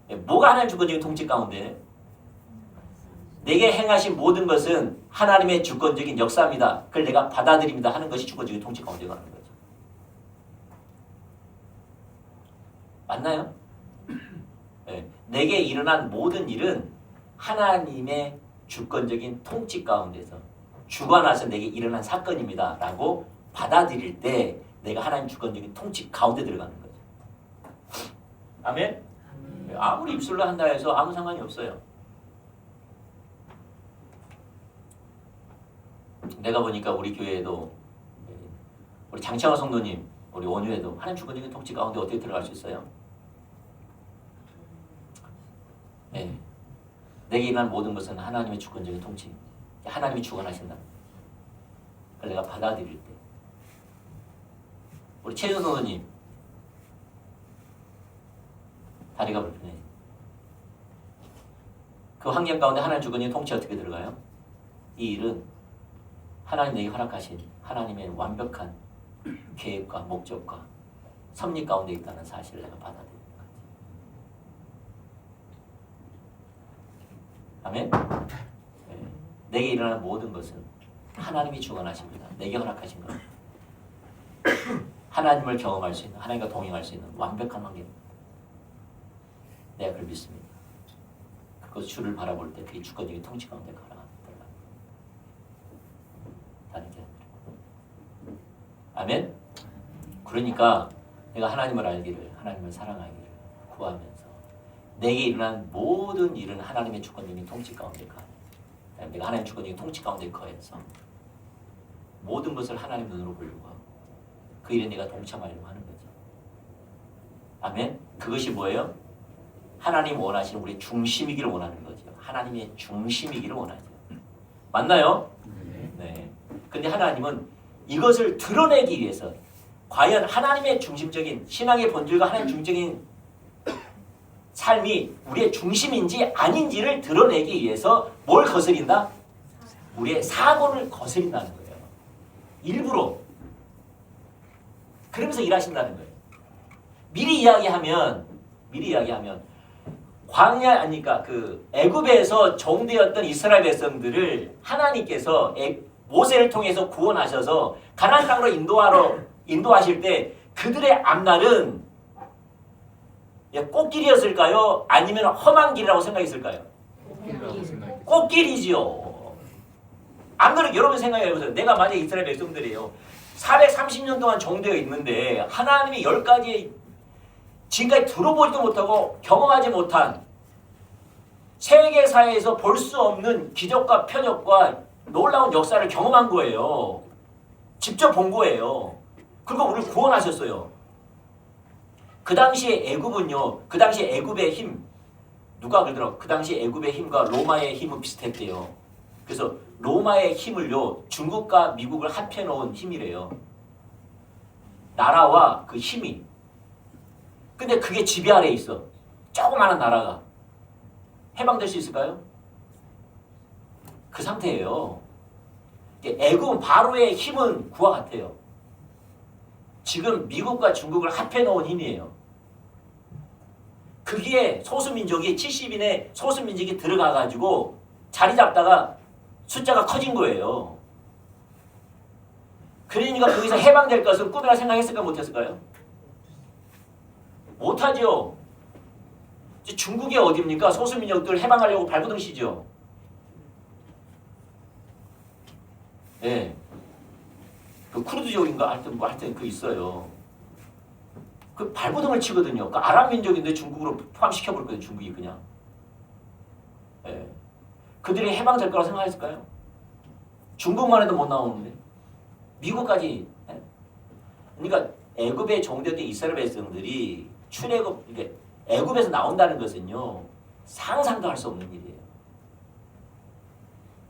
뭐가 하나님 주권적인 통치 가운데? 내게 행하신 모든 것은 하나님의 주권적인 역사입니다. 그걸 내가 받아들입니다 하는 것이 주권적인 통치 가운데 가는 거죠. 맞나요? 네. 내게 일어난 모든 일은 하나님의 주권적인 통치 가운데서 주관하셔서 내게 일어난 사건입니다 라고 받아들일 때 내가 하나님 주권적인 통치 가운데 들어가는 거죠. 아멘? 아무리 입술로 한다 해서 아무 상관이 없어요. 내가 보니까 우리 교회에도 우리 장창호 성도님, 우리 원유에도 하나님 주권적인 통치 가운데 어떻게 들어갈 수 있어요? 네. 내게 일어난 모든 것은 하나님의 주권적인 통치, 하나님이 주관하신다. 그걸 내가 받아들일 때. 우리 최준 성도님 다리가 불편해. 그 환경 가운데 하나님 주권적인 통치 어떻게 들어가요? 이 일은 하나님 내게 허락하신 하나님의 완벽한 계획과 목적과 섭리 가운데 있다는 사실을 내가 받아들이는 거지. 아멘? 네. 내게 일어나는 모든 것은 하나님이 주관하십니다. 내게 허락하신 것. 하나님을 경험할 수 있는, 하나님과 동행할 수 있는 완벽한 환경입니다. 내가 그걸 믿습니다. 그것 주를 바라볼 때 그의 주권적인 통치 가운데 들어갑니다. 아멘? 그러니까 내가 하나님을 알기를, 하나님을 사랑하기를 구하면서 내게 일어난 모든 일은 하나님의 주권적인 통치 가운데 가. 내가 하나님의 주권적인 통치 가운데 거해서 모든 것을 하나님 눈으로 보려고 하고 그 일에 내가 동참하려고 하는 거죠. 아멘? 그것이 뭐예요? 하나님 원하시는 우리의 중심이기를 원하는 거죠. 하나님의 중심이기를 원하죠. 맞나요? 네. 근데 하나님은 이것을 드러내기 위해서 과연 하나님의 중심적인 신앙의 본질과 하나님의 중심적인 삶이 우리의 중심인지 아닌지를 드러내기 위해서 뭘 거스린다? 우리의 사고를 거스린다는 거예요. 일부러. 그러면서 일하신다는 거예요. 미리 이야기하면 광야 아니까 그 애굽에서 종되었던 이스라엘 백성들을 하나님께서 모세를 통해서 구원하셔서 가나안 땅으로 인도하실 때 그들의 앞날은 꽃길이었을까요? 아니면 험한 길이라고 생각했을까요? 꽃길이지요. 앞날은 여러분 생각해보세요. 내가 만약에 이스라엘 백성들이에요. 430년 동안 종되어 있는데 하나님이 10가지 지금까지 들어보지도 못하고 경험하지 못한 세계사에서 볼 수 없는 기적과 표적과 놀라운 역사를 경험한 거예요. 직접 본 거예요. 그리고 우리를 구원하셨어요. 그 당시에 애굽은요. 그 당시에 애굽의 힘 누가 그러더라고. 그 당시 애굽의 힘과 로마의 힘은 비슷했대요. 그래서 로마의 힘을요. 중국과 미국을 합해 놓은 힘이래요. 나라와 그 힘이. 근데 그게 지배 아래에 있어. 조그마한 나라가. 해방될 수 있을까요? 그 상태예요. 애굽 바로의 힘은 그와 같아요. 지금 미국과 중국을 합해 놓은 힘이에요. 거기에 소수민족이 70인의 소수민족이 들어가가지고 자리 잡다가 숫자가 커진 거예요. 그러니까 거기서 해방될 것은 꿈이라 생각했을까 못했을까요? 못하죠. 중국이 어디입니까? 소수민족들 해방하려고 발버둥 치죠. 네. 그 쿠르드족인가 하여튼 그 있어요. 그 발버둥을 치거든요. 그 아랍 민족인데 중국으로 포함시켜버렸거든요. 중국이 그냥. 예. 그들이 해방될 거라고 생각했을까요? 중국만 해도 못 나오는데 미국까지. 예? 그러니까 애굽에 종되던 이스라엘 백성들이 출애굽 이게 애굽에서 나온다는 것은요 상상도 할 수 없는 일이에요.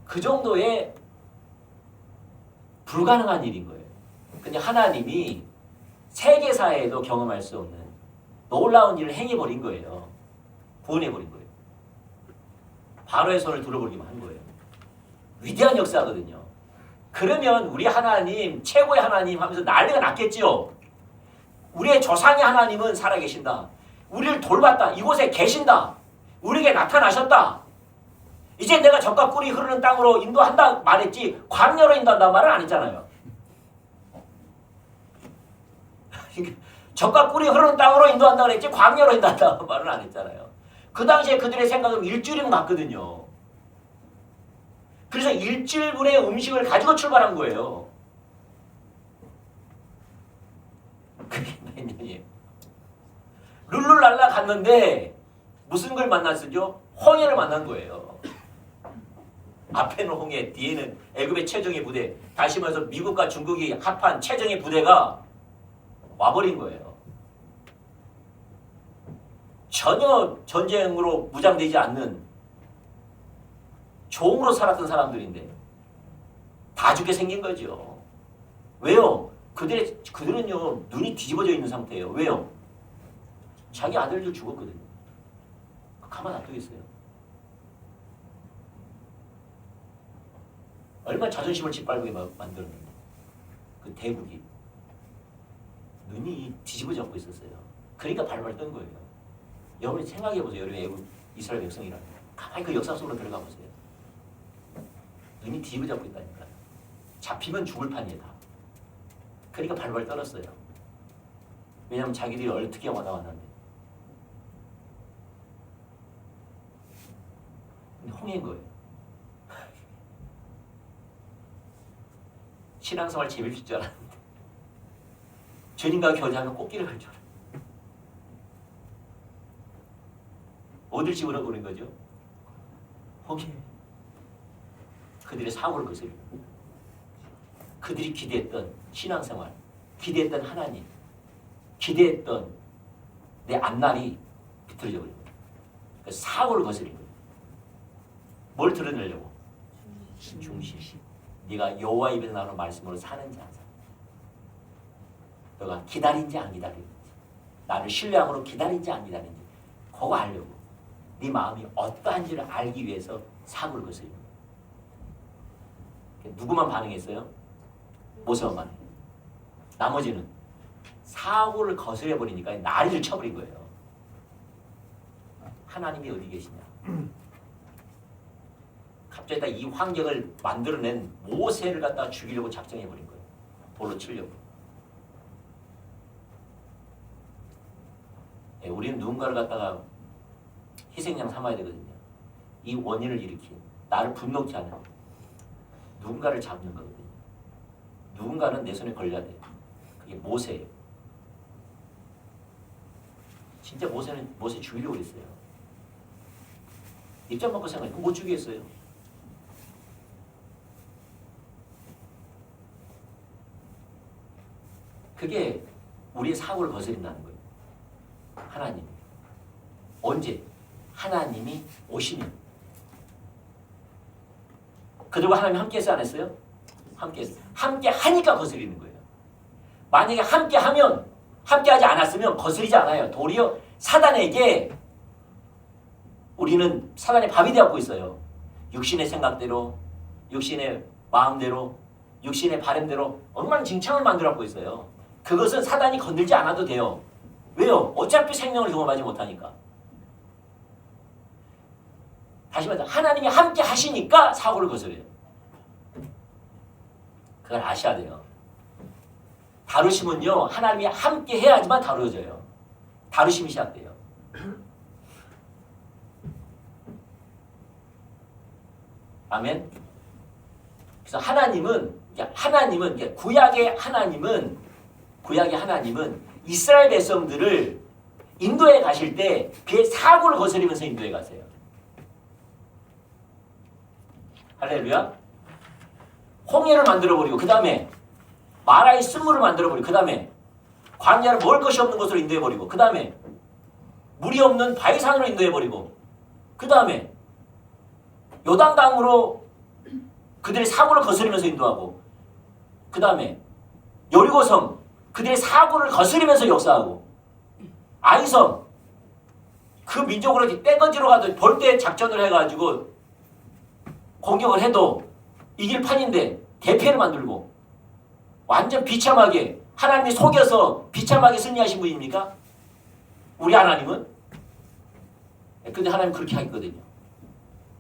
그 정도의 불가능한 일인 거예요. 근데 하나님이 세계사에도 경험할 수 없는 놀라운 일을 행해버린 거예요. 구원해버린 거예요. 바로의 손을 들어버리기만 한 거예요. 위대한 역사거든요. 그러면 우리 하나님 최고의 하나님 하면서 난리가 났겠지요. 우리의 조상의 하나님은 살아계신다. 우리를 돌봤다. 이곳에 계신다. 우리에게 나타나셨다. 이제 내가 젖과 꿀이 흐르는 땅으로 인도한다 말했지 광야로 인도한다 말은 안 했잖아요. 젖과 꿀이 흐르는 땅으로 인도한다 그랬지 광야로 인도한다 말은 안 했잖아요. 그 당시에 그들의 생각은 일주일이면 갔거든요. 그래서 일주일분의 음식을 가지고 출발한 거예요. 그게 몇 년이에요? 룰루랄라 갔는데 무슨 걸 만났었죠? 홍해를 만난 거예요. 앞에는 홍해, 뒤에는 애굽의 최정예 부대. 다시 말해서 미국과 중국이 합한 최정예 부대가 와버린 거예요. 전혀 전쟁으로 무장되지 않는 종으로 살았던 사람들인데 다 죽게 생긴 거죠. 왜요? 그들은요 눈이 뒤집어져 있는 상태예요. 왜요? 자기 아들들 죽었거든요. 가만 놔두겠어요? 얼마나 자존심을 짓밟게 만들었는데 그 대국이 눈이 뒤집어져 고 있었어요. 그러니까 발발 뜬 거예요. 여러분이 생각해 보세요. 여러분 애국 이스라엘 백성이라면 가만히 그 역사 속으로 들어가 보세요. 눈이 뒤집어져 있다니까요. 잡히면 죽을 판이에요. 다. 그러니까 발발 떨었어요. 왜냐하면 자기들이 어떻게 와나왔는데. 홍해인 거예요. 신앙생활 재밌을 줄 알았는데 주님과 교제하면 꽃길을 갈 줄 알았는데 어딜 집어넣어보는 거죠? 홍해. 그들의 사고를 거스르고 그들이 기대했던 신앙생활, 기대했던 하나님, 기대했던 내 앞날이 비틀어져 버린 거예요. 그 사고를 거스린 거예요. 뭘 드러내려고? 중심. 네가 여호와 입에서 나오는 말씀으로 사는지 안 사는지, 너가 기다린지 안 기다리는지, 나를 신뢰함으로 기다린지 안 기다리는지 그거 알려고 네 마음이 어떠한지를 알기 위해서 사고를 거스린 거예요. 누구만 반응했어요? 모세만. 나머지는 사고를 거스려버리니까 난리를 쳐버린 거예요. 하나님이 어디 계시냐? 갑자기 이 환경을 만들어낸 모세를 갖다가 죽이려고 작정해버린 거예요. 돌로 치려고. 우리는 누군가를 갖다가 희생양 삼아야 되거든요. 이 원인을 일으킨 나를 분노케 하는 누군가를 잡는 거거든요. 누군가는 내 손에 걸려야 돼요. 그게 모세예요. 진짜 모세 죽이려고 그랬어요. 입장 바꿔 생각해. 못 죽이겠어요. 그게 우리의 사고를 거스린다는 거예요. 하나님. 언제? 하나님이 오시면. 그들과 하나님이 함께 했어요? 안 했어요? 함께 했어요. 함께 하니까 거스리는 거예요. 만약에 함께 하면, 함께 하지 않았으면 거스리지 않아요. 도리어 사단에게 우리는 사단의 밥이 되었고 있어요. 육신의 생각대로, 육신의 마음대로, 육신의 바람대로 엉망진창을 만들었고 있어요. 그것은 사단이 건들지 않아도 돼요. 왜요? 어차피 생명을 경험하지 못하니까. 다시 말해서 하나님이 함께 하시니까 사고를 거스려요. 그걸 아셔야 돼요. 다루심은요, 하나님이 함께 해야지만 다루어져요. 다루심이 시작돼요. 아멘. 그래서 하나님은 하나님은 구약의 하나님은 이스라엘 백성들을 인도에 가실 때 그의 사고를 거스리면서 인도에 가세요. 할렐루야. 홍해를 만들어버리고 그 다음에 마라의 쓴물을 만들어버리고 그 다음에 광야를 먹을 것이 없는 곳으로 인도해버리고 그 다음에 물이 없는 바위산으로 인도해버리고 그 다음에 요단강으로 그들의 사고를 거스리면서 인도하고 그 다음에 여리고성 그들의 사고를 거스리면서 역사하고 아이성 그 민족으로 떼거지로 가도 벌떼 작전을 해가지고 공격을 해도 이길 판인데 대패를 만들고 완전 비참하게 하나님이 속여서 비참하게 승리하신 분입니까? 우리 하나님은? 근데 하나님 그렇게 하거든요.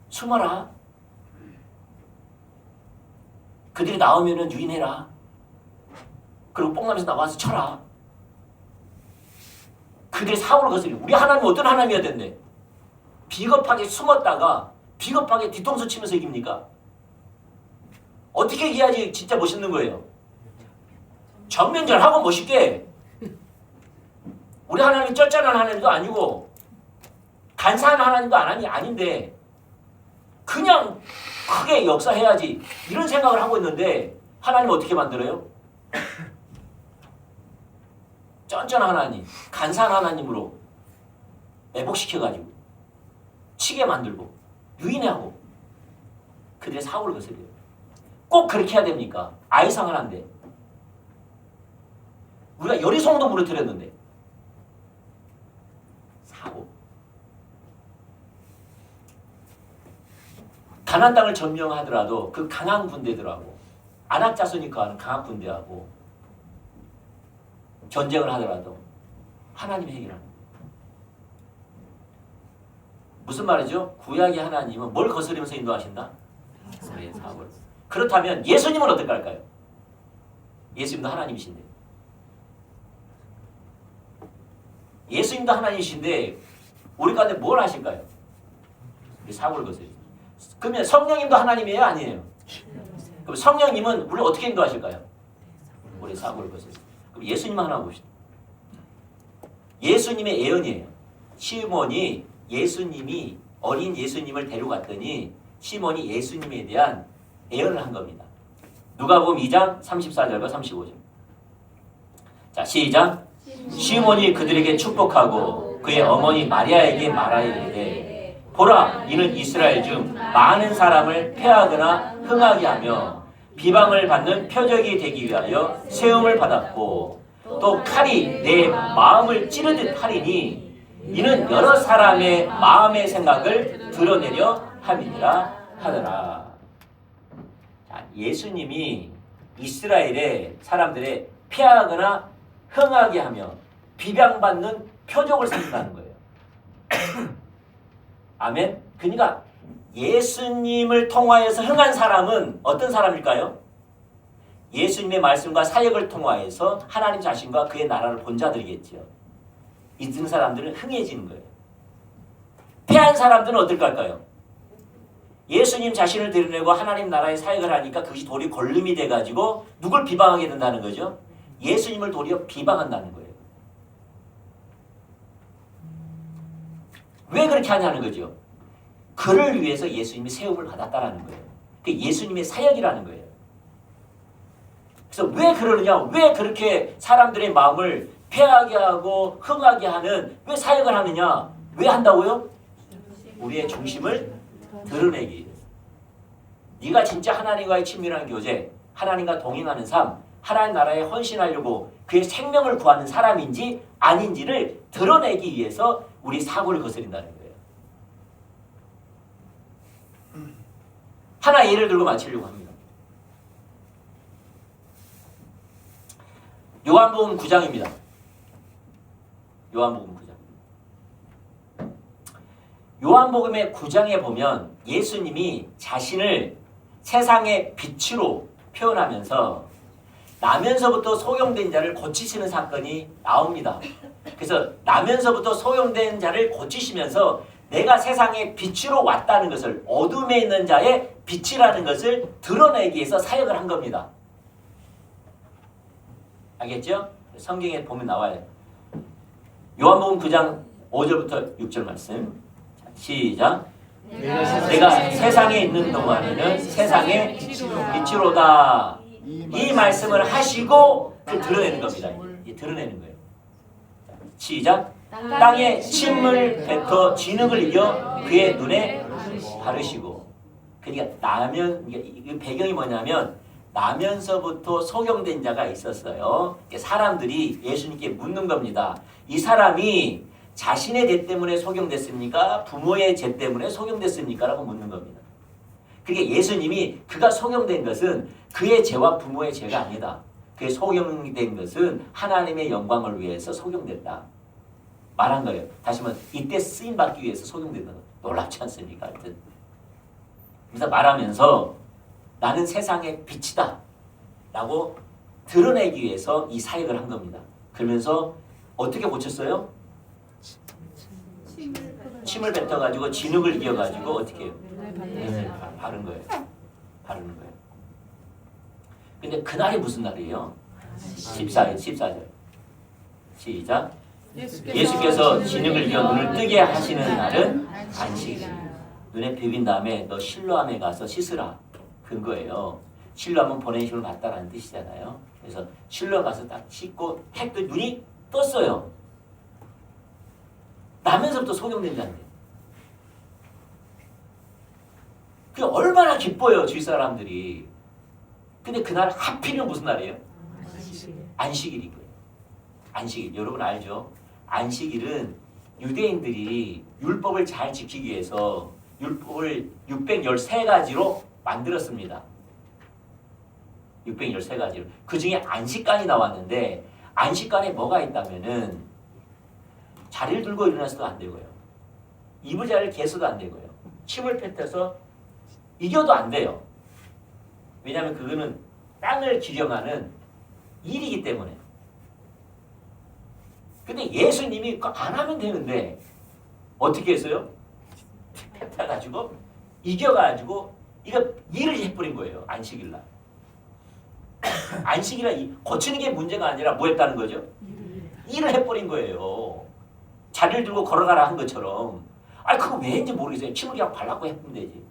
숨어라. 그들이 나오면은 유인해라. 그리고 뽕나면서 나와서 쳐라. 그들의 사고를 거스리고 우리 하나님은 어떤 하나님이어야 된대? 비겁하게 숨었다가 비겁하게 뒤통수 치면서 이깁니까? 어떻게 이겨야지 진짜 멋있는 거예요? 정면전하고 멋있게. 우리 하나님이 쩔쩔한 하나님도 아니고 간사한 하나님도 아닌데 그냥 크게 역사해야지 이런 생각을 하고 있는데 하나님 어떻게 만들어요? 쩐쩐한 하나님, 간사한 하나님으로 매복시켜가지고 치게 만들고 유인하고 그들의 사고를 거스려요. 꼭 그렇게 해야 됩니까? 아이상을 한데 우리가 여리송도 무너뜨렸는데 사고 가나안 땅을 점령하더라도 그 강한 군대들하고 아낙 자손이니까 하는 강한 군대하고 전쟁을 하더라도 하나님이 해결합니다. 무슨 말이죠? 구약의 하나님은 뭘 거스리면서 인도하신다? 우리의 사고를. 그렇다면 예수님은 어떨까 할까요? 예수님도 하나님이신데 예수님도 하나님이신데 우리 가운데 뭘 하실까요? 우리 사고를 거스리. 그러면 성령님도 하나님이에요? 아니에요? 그럼 성령님은 우리를 어떻게 인도하실까요? 우리 사고를 거스리. 그럼 예수님 하나 봅시다. 예수님의 예언이에요. 시몬이 예수님이 어린 예수님을 데려갔더니 시몬이 예수님에 대한 예언을 한 겁니다. 누가복음 2장 34절과 35절. 자, 시작. 시몬이 그들에게 축복하고 그의 어머니 마리아에게 말하이르되 보라, 이는 이스라엘 중 많은 사람을 패하거나 흥하게 하며 비방을 받는 표적이 되기 위하여 세움을 받았고 또 칼이 내 마음을 찌르듯 하리니 이는 여러 사람의 마음의 생각을 드러내려 함이니라 하더라. 자, 예수님이 이스라엘의 사람들의 패하거나 흥하게 하며 비방받는 표적을 삼는다는 거예요. 아멘. 그러니까 예수님을 통하여서 흥한 사람은 어떤 사람일까요? 예수님의 말씀과 사역을 통하여서 하나님 자신과 그의 나라를 본 자들이겠죠. 이런 사람들은 흥해지는 거예요. 패한 사람들은 어떨까 할까요? 예수님 자신을 드러내고 하나님 나라의 사역을 하니까 그것이 도리어 걸림이 돼가지고 누굴 비방하게 된다는 거죠? 예수님을 도리어 비방한다는 거예요. 왜 그렇게 하냐는 거죠? 그를 위해서 예수님이 세움을 받았다라는 거예요. 그게 예수님의 사역이라는 거예요. 그래서 왜 그러느냐? 왜 그렇게 사람들의 마음을 패하게 하고 흥하게 하는 왜 사역을 하느냐? 왜 한다고요? 우리의 중심을 드러내기 위해서. 네가 진짜 하나님과의 친밀한 교제, 하나님과 동행하는 삶, 하나님 나라에 헌신하려고 그의 생명을 구하는 사람인지 아닌지를 드러내기 위해서 우리 사고를 거스린다는 거예요. 하나 예를 들고 마치려고 합니다. 요한복음 9장입니다. 요한복음 9장. 요한복음의 9장에 보면 예수님이 자신을 세상의 빛으로 표현하면서 나면서부터 소용된 자를 고치시는 사건이 나옵니다. 그래서 나면서부터 소용된 자를 고치시면서 내가 세상의 빛으로 왔다는 것을, 어둠에 있는 자의 빛이라는 것을 드러내기 위해서 사역을 한 겁니다. 알겠죠? 성경에 보면 나와요. 요한복음 9장 5절부터 6절 말씀. 자, 시작. 내가 세상에 있는 동안에는 세상의 빛이로다. 이 말씀을 하시고 그 드러내는 겁니다. 이 드러내는 거예요. 자, 시작. 땅에 침을 뱉어 진흙을 이겨 그의 눈에 바르시고. 그러니까 이 배경이 뭐냐면 나면서부터 소경된 자가 있었어요. 사람들이 예수님께 묻는 겁니다. 이 사람이 자신의 죄 때문에 소경됐습니까? 부모의 죄 때문에 소경됐습니까? 라고 묻는 겁니다. 그러니까 예수님이 그가 소경된 것은 그의 죄와 부모의 죄가 아니다. 그의 소경된 것은 하나님의 영광을 위해서 소경됐다. 말한 거예요. 다시 한번 이때 쓰임받기 위해서 소경된다. 놀랍지 않습니까? 하여튼. 그래서 말하면서 나는 세상의 빛이다 라고 드러내기 위해서 이 사역을 한 겁니다. 그러면서 어떻게 고쳤어요? 침을 뱉어가지고 진흙을 이겨가지고 어떻게 해요? 바른 거예요. 바르는 거예요. 근데 그날이 무슨 날이에요? 14절. 시작. 예수께서 진흙을 이겨 눈을 뜨게 하시는 날은 안식일이에요. 눈에 비빈 다음에 너 실로암에 가서 씻으라. 근거예요. 실로암은 보내심을 받다라는 뜻이잖아요. 그래서 실로 가서 딱 씻고 했더니 눈이 떴어요. 나면서부터 소경된 자인데. 그게 얼마나 기뻐요, 주위 사람들이. 근데 그날 하필이면 무슨 날이에요? 안식일인 거예요. 안식일. 여러분 알죠? 안식일은 유대인들이 율법을 잘 지키기 위해서 율법을 613가지로 만들었습니다. 613가지로. 그 중에 안식간이 나왔는데 안식간에 뭐가 있다면은 자리를 들고 일어나서도 안 되고요. 이부자리를 개서도 안 되고요. 침을 뱉어서 이겨도 안 돼요. 왜냐하면 그거는 땅을 기령하는 일이기 때문에. 근데 예수님이 그거 안 하면 되는데 어떻게 했어요? 뱉어가지고 이겨가지고 이거 일을 해버린 거예요. 안식일날. 안식일날 고치는 게 문제가 아니라 뭐 했다는 거죠? 일을 해버린 거예요. 자리를 들고 걸어가라 한 것처럼. 아니 그거 왜 했는지 모르겠어요. 침을 그냥 발라고 했으면 되지.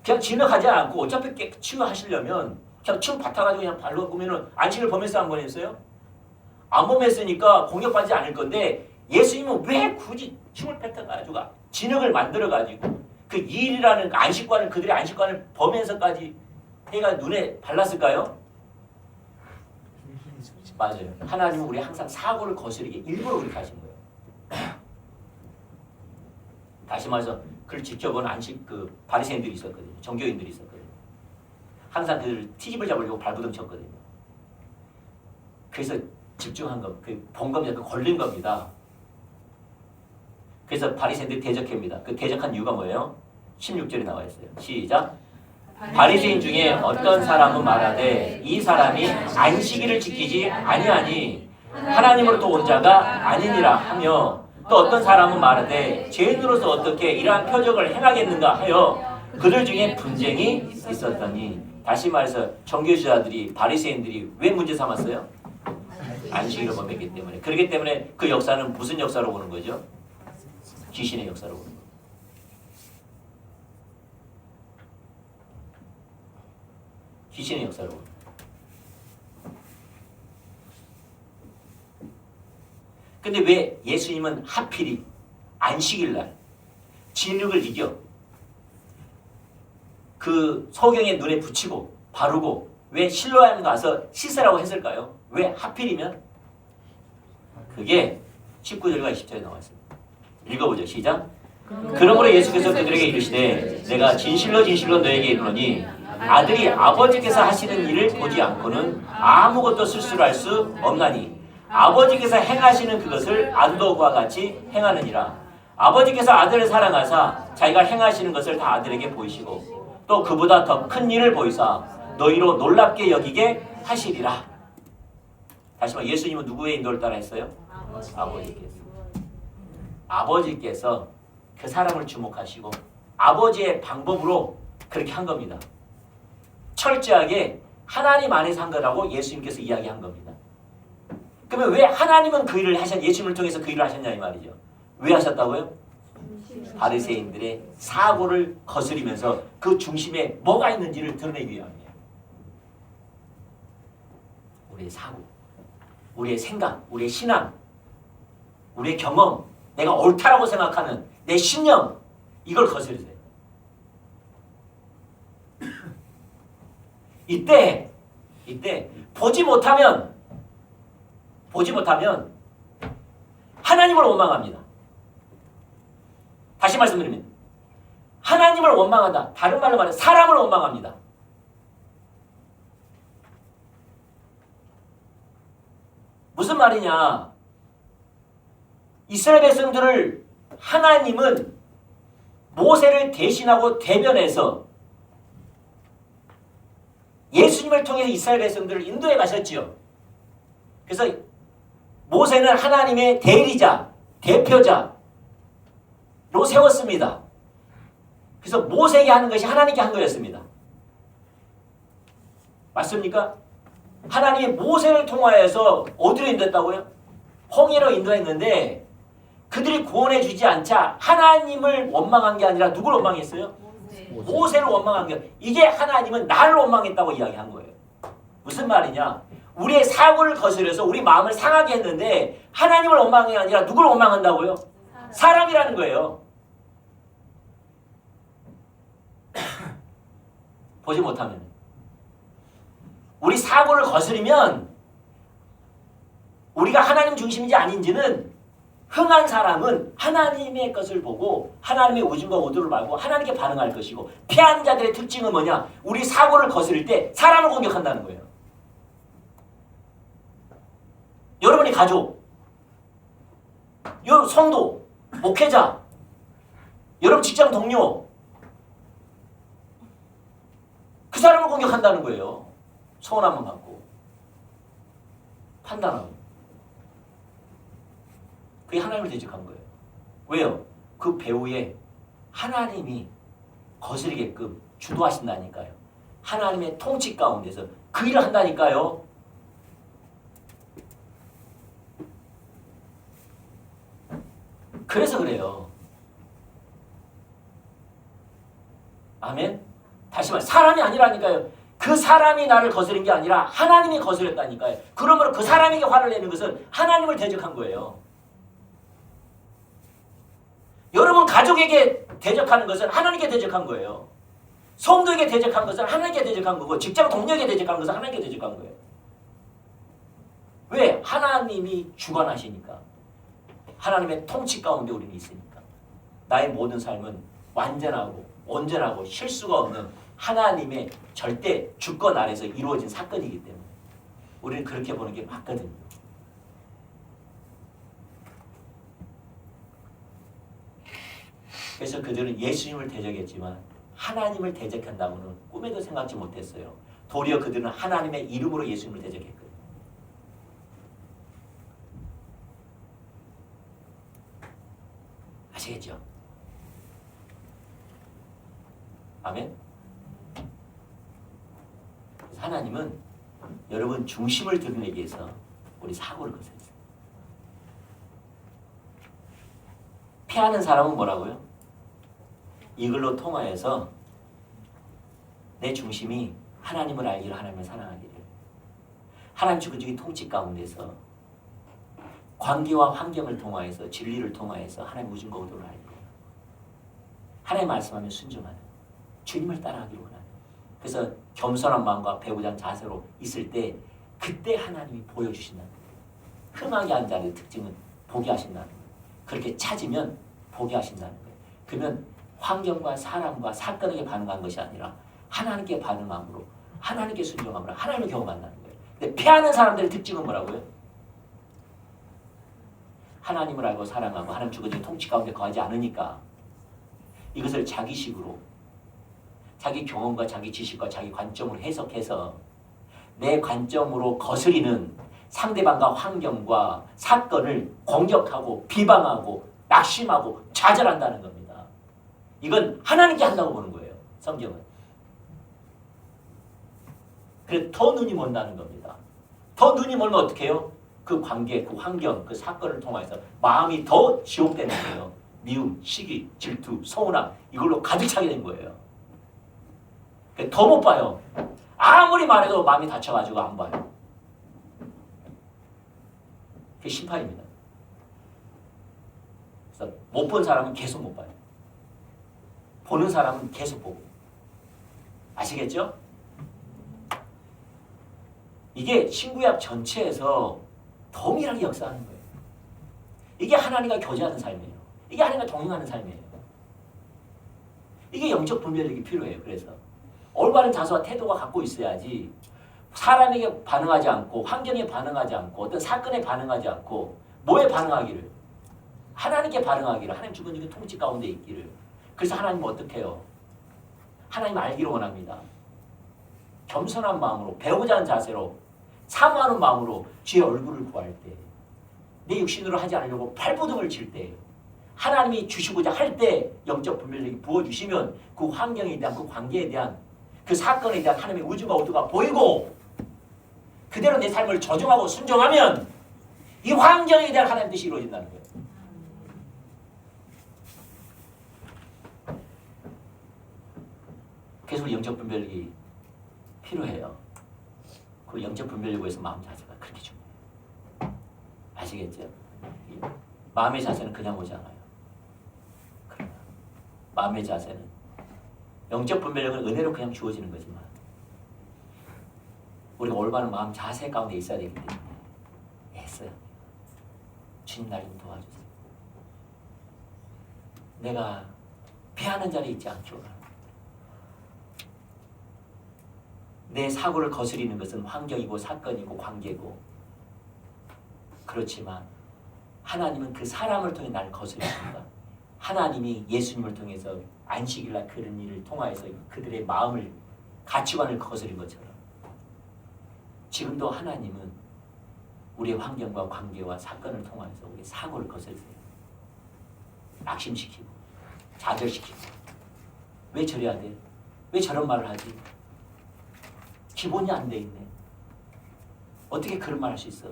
그냥 진흙하지 않고 어차피 치유하시려면 그냥 침 뱉어가지고 그냥 발로 보면은 안식일 범했어 안 범했어요? 안 범했으니까 공격받지 않을 건데 예수님은 왜 굳이 침을 뱉어가지고 진흙을 만들어가지고 그 일이라는 안식관을 그들의 안식관을 범해서까지 해가 눈에 발랐을까요? 맞아요. 하나님은 우리 항상 사고를 거스르게 일부러 그렇게 하신 거예요. 다시 말해서 그를 지켜본 안식 그 바리새인들이 있었거든요. 정교인들이 있었거든요. 항상 그들을 티집을 잡으려고 발부둥 쳤거든요. 그래서 집중한 거, 본 겁니다. 걸린 겁니다. 그래서 바리새인들이 대적합니다. 그 대적한 이유가 뭐예요? 16절에 나와 있어요. 시작. 바리새인 중에 어떤 사람은 말하되 이 사람이 안식일을 지키지 아니하니 하나님으로부터 온 자가 아니니라 하며 또 어떤 사람은 말하되 죄인으로서 어떻게 이러한 표적을 행하겠는가 하여 그들 중에 분쟁이 있었더니 다시 말해서 정교지자들이 바리새인들이 왜 문제 삼았어요? 안식일을 범했기 때문에. 그렇기 때문에 그 역사는 무슨 역사로 보는 거죠? 귀신의 역사로 보는 거예요. 귀신의 역사로 보는 거예요. 근데 왜 예수님은 하필이 안식일날 진흙을 이겨 그 소경의 눈에 붙이고 바르고 왜 실로암 가서 씻으라고 했을까요? 왜 하필이면? 그게 19절과 20절에 나와 있습니다. 읽어보죠. 시작. 그러므로 예수께서 그들에게 이르시되 내가 진실로 진실로 너에게 이르노니 아들이 아버지께서 하시는 일을 보지 않고는 아무것도 스스로 할 수 없나니 아버지께서 행하시는 그것을 아들도 그와 같이 행하느니라. 아버지께서 아들을 사랑하사 자기가 행하시는 것을 다 아들에게 보이시고 또 그보다 더 큰 일을 보이사 너희로 놀랍게 여기게 하시리라. 다시 말해 예수님은 누구의 인도를 따라 했어요? 아버지께서. 아버지께서 그 사람을 주목하시고 아버지의 방법으로 그렇게 한 겁니다. 철저하게 하나님 안에서 한 거라고 예수님께서 이야기한 겁니다. 그러면 왜 하나님은 그 일을 예수님을 통해서 그 일을 하셨냐 이 말이죠. 왜 하셨다고요? 바리새인들의 사고를 거스리면서 그 중심에 뭐가 있는지를 드러내기 위함이에요. 우리의 사고, 우리의 생각, 우리의 신앙, 우리의 경험, 내가 옳다라고 생각하는 내 신념, 이걸 거스르세요. 이때 보지 못하면 하나님을 원망합니다. 다시 말씀드리면 하나님을 원망한다. 다른 말로 말해 사람을 원망합니다. 무슨 말이냐? 이스라엘 백성들을 하나님은 모세를 대신하고 대변해서 예수님을 통해서 이스라엘 백성들을 인도해 가셨지요. 그래서 모세는 하나님의 대리자, 대표자로 세웠습니다. 그래서 모세에게 하는 것이 하나님께 한 거였습니다. 맞습니까? 하나님이 모세를 통하여서 어디로 인도했다고요? 홍해로 인도했는데 그들이 구원해 주지 않자 하나님을 원망한 게 아니라 누굴 원망했어요? 모세를 원망한 게, 이게 하나님은 나를 원망했다고 이야기한 거예요. 무슨 말이냐? 우리의 사고를 거스려서 우리 마음을 상하게 했는데 하나님을 원망한 게 아니라 누굴 원망한다고요? 사람이라는 거예요. 보지 못하면 우리 사고를 거스리면 우리가 하나님 중심인지 아닌지는 흥한 사람은 하나님의 것을 보고 하나님의 오줌과 오도를 말고 하나님께 반응할 것이고, 패한 자들의 특징은 뭐냐? 우리 사고를 거스릴 때 사람을 공격한다는 거예요. 여러분이 가족, 성도, 목회자, 여러분 직장 동료, 그 사람을 공격한다는 거예요. 소원함을 받고 판단하고. 그게 하나님을 대적한 거예요. 왜요? 그 배후에 하나님이 거스리게끔 주도하신다니까요. 하나님의 통치 가운데서 그 일을 한다니까요. 그래서 그래요. 아멘? 다시 말해, 사람이 아니라니까요. 그 사람이 나를 거스린 게 아니라 하나님이 거스렸다니까요. 그러므로 그 사람에게 화를 내는 것은 하나님을 대적한 거예요. 여러분 가족에게 대적하는 것은 하나님께 대적한 거예요. 성도에게 대적한 것은 하나님께 대적한 거고, 직장 동료에게 대적한 것은 하나님께 대적한 거예요. 왜? 하나님이 주관하시니까. 하나님의 통치 가운데 우리는 있으니까. 나의 모든 삶은 완전하고 온전하고 실수가 없는 하나님의 절대 주권 아래서 이루어진 사건이기 때문에 우리는 그렇게 보는 게 맞거든요. 그래서 그들은 예수님을 대적했지만 하나님을 대적한다고는 꿈에도 생각지 못했어요. 도리어 그들은 하나님의 이름으로 예수님을 대적했거든요. 아시겠죠? 아멘? 그래서 하나님은 여러분 중심을 드러내기 위해서 우리 사고를 거스렸어요. 패하는 사람은 뭐라고요? 이걸로 통하여서 내 중심이 하나님을 알기로 하나님을 사랑하기를, 하나님 주권적인 통치 가운데서 관계와 환경을 통하여서 진리를 통하여서 하나님 우중과 의도를 알고 하나님 말씀하면 순종하는 주님을 따라가기로 원하는, 그래서 겸손한 마음과 배우자는 자세로 있을 때 그때 하나님이 보여주신다는 거예요. 흥하게 한 자의 특징은 보게 하신다는 거예요. 그렇게 찾으면 보게 하신다는 거예요. 그러면 환경과 사람과 사건에게 반응한 것이 아니라 하나님께 반응함으로, 하나님께 순종함으로 하나님을 경험한다는 거예요. 근데 패하는 사람들의 특징은 뭐라고요? 하나님을 알고 사랑하고 하나님 주권적인 통치 가운데 거하지 않으니까 이것을 자기식으로, 자기 경험과 자기 지식과 자기 관점으로 해석해서 내 관점으로 거스리는 상대방과 환경과 사건을 공격하고 비방하고 낙심하고 좌절한다는 겁니다. 이건 하나님께 한다고 보는 거예요. 성경은. 그래서 더 눈이 먼다는 겁니다. 더 눈이 멀면 어떻게 해요? 그 관계, 그 환경, 그 사건을 통해서 마음이 더 지옥되는 거예요. 미움, 시기, 질투, 서운함 이걸로 가득 차게 된 거예요. 더 못 봐요. 아무리 말해도 마음이 다쳐가지고 안 봐요. 그게 심판입니다. 그래서 못 본 사람은 계속 못 봐요. 보는 사람은 계속 보고. 아시겠죠? 이게 신구약 전체에서 동일하게 역사하는 거예요. 이게 하나님과 교제하는 삶이에요. 이게 하나님과 동행하는 삶이에요. 이게 영적 분별력이 필요해요. 그래서 올바른 자세와 태도가 갖고 있어야지 사람에게 반응하지 않고 환경에 반응하지 않고 어떤 사건에 반응하지 않고 뭐에 반응하기를 하나님께 반응하기를 하나님 주권적인 통치 가운데 있기를 그래서 하나님은 어떻게 해요? 하나님 알기를 원합니다. 겸손한 마음으로 배우자 하는 자세로 사모하는 마음으로 주의 얼굴을 구할 때 내 육신으로 하지 않으려고 발버둥을 칠 때 하나님이 주시고자 할 때 영적 분별력이 부어주시면 그 환경에 대한 그 관계에 대한 그 사건에 대한 하나님의 의주가 의도가 보이고 그대로 내 삶을 조정하고 순종하면 이 환경에 대한 하나님의 뜻이 이루어진다는 거예요. 그래서 우리 영적 분별력이 필요해요. 그 영적 분별력을 위해서 마음 자세가 그렇게 중요해요. 아시겠죠? 마음의 자세는 그냥 오지 않아요. 그러나 마음의 자세는 영적 분별력은 은혜로 그냥 주어지는 거지만 우리가 올바른 마음 자세 가운데 있어야 되기 때문에 애써야 돼요. 주님 날 좀 도와주세요. 내가 피하는 자리에 있지 않게 원합니다. 내 사고를 거스리는 것은 환경이고 사건이고 관계고 그렇지만 하나님은 그 사람을 통해 나를 거스립니다. 하나님이 예수님을 통해서 안식일날 그런 일을 통하여서 그들의 마음을 가치관을 거스린 것처럼 지금도 하나님은 우리의 환경과 관계와 사건을 통하여서 우리의 사고를 거스르세요. 낙심시키고 좌절시키고 왜 저래야 돼? 왜 저런 말을 하지? 기본이 안 돼 있네. 어떻게 그런 말 할 수 있어?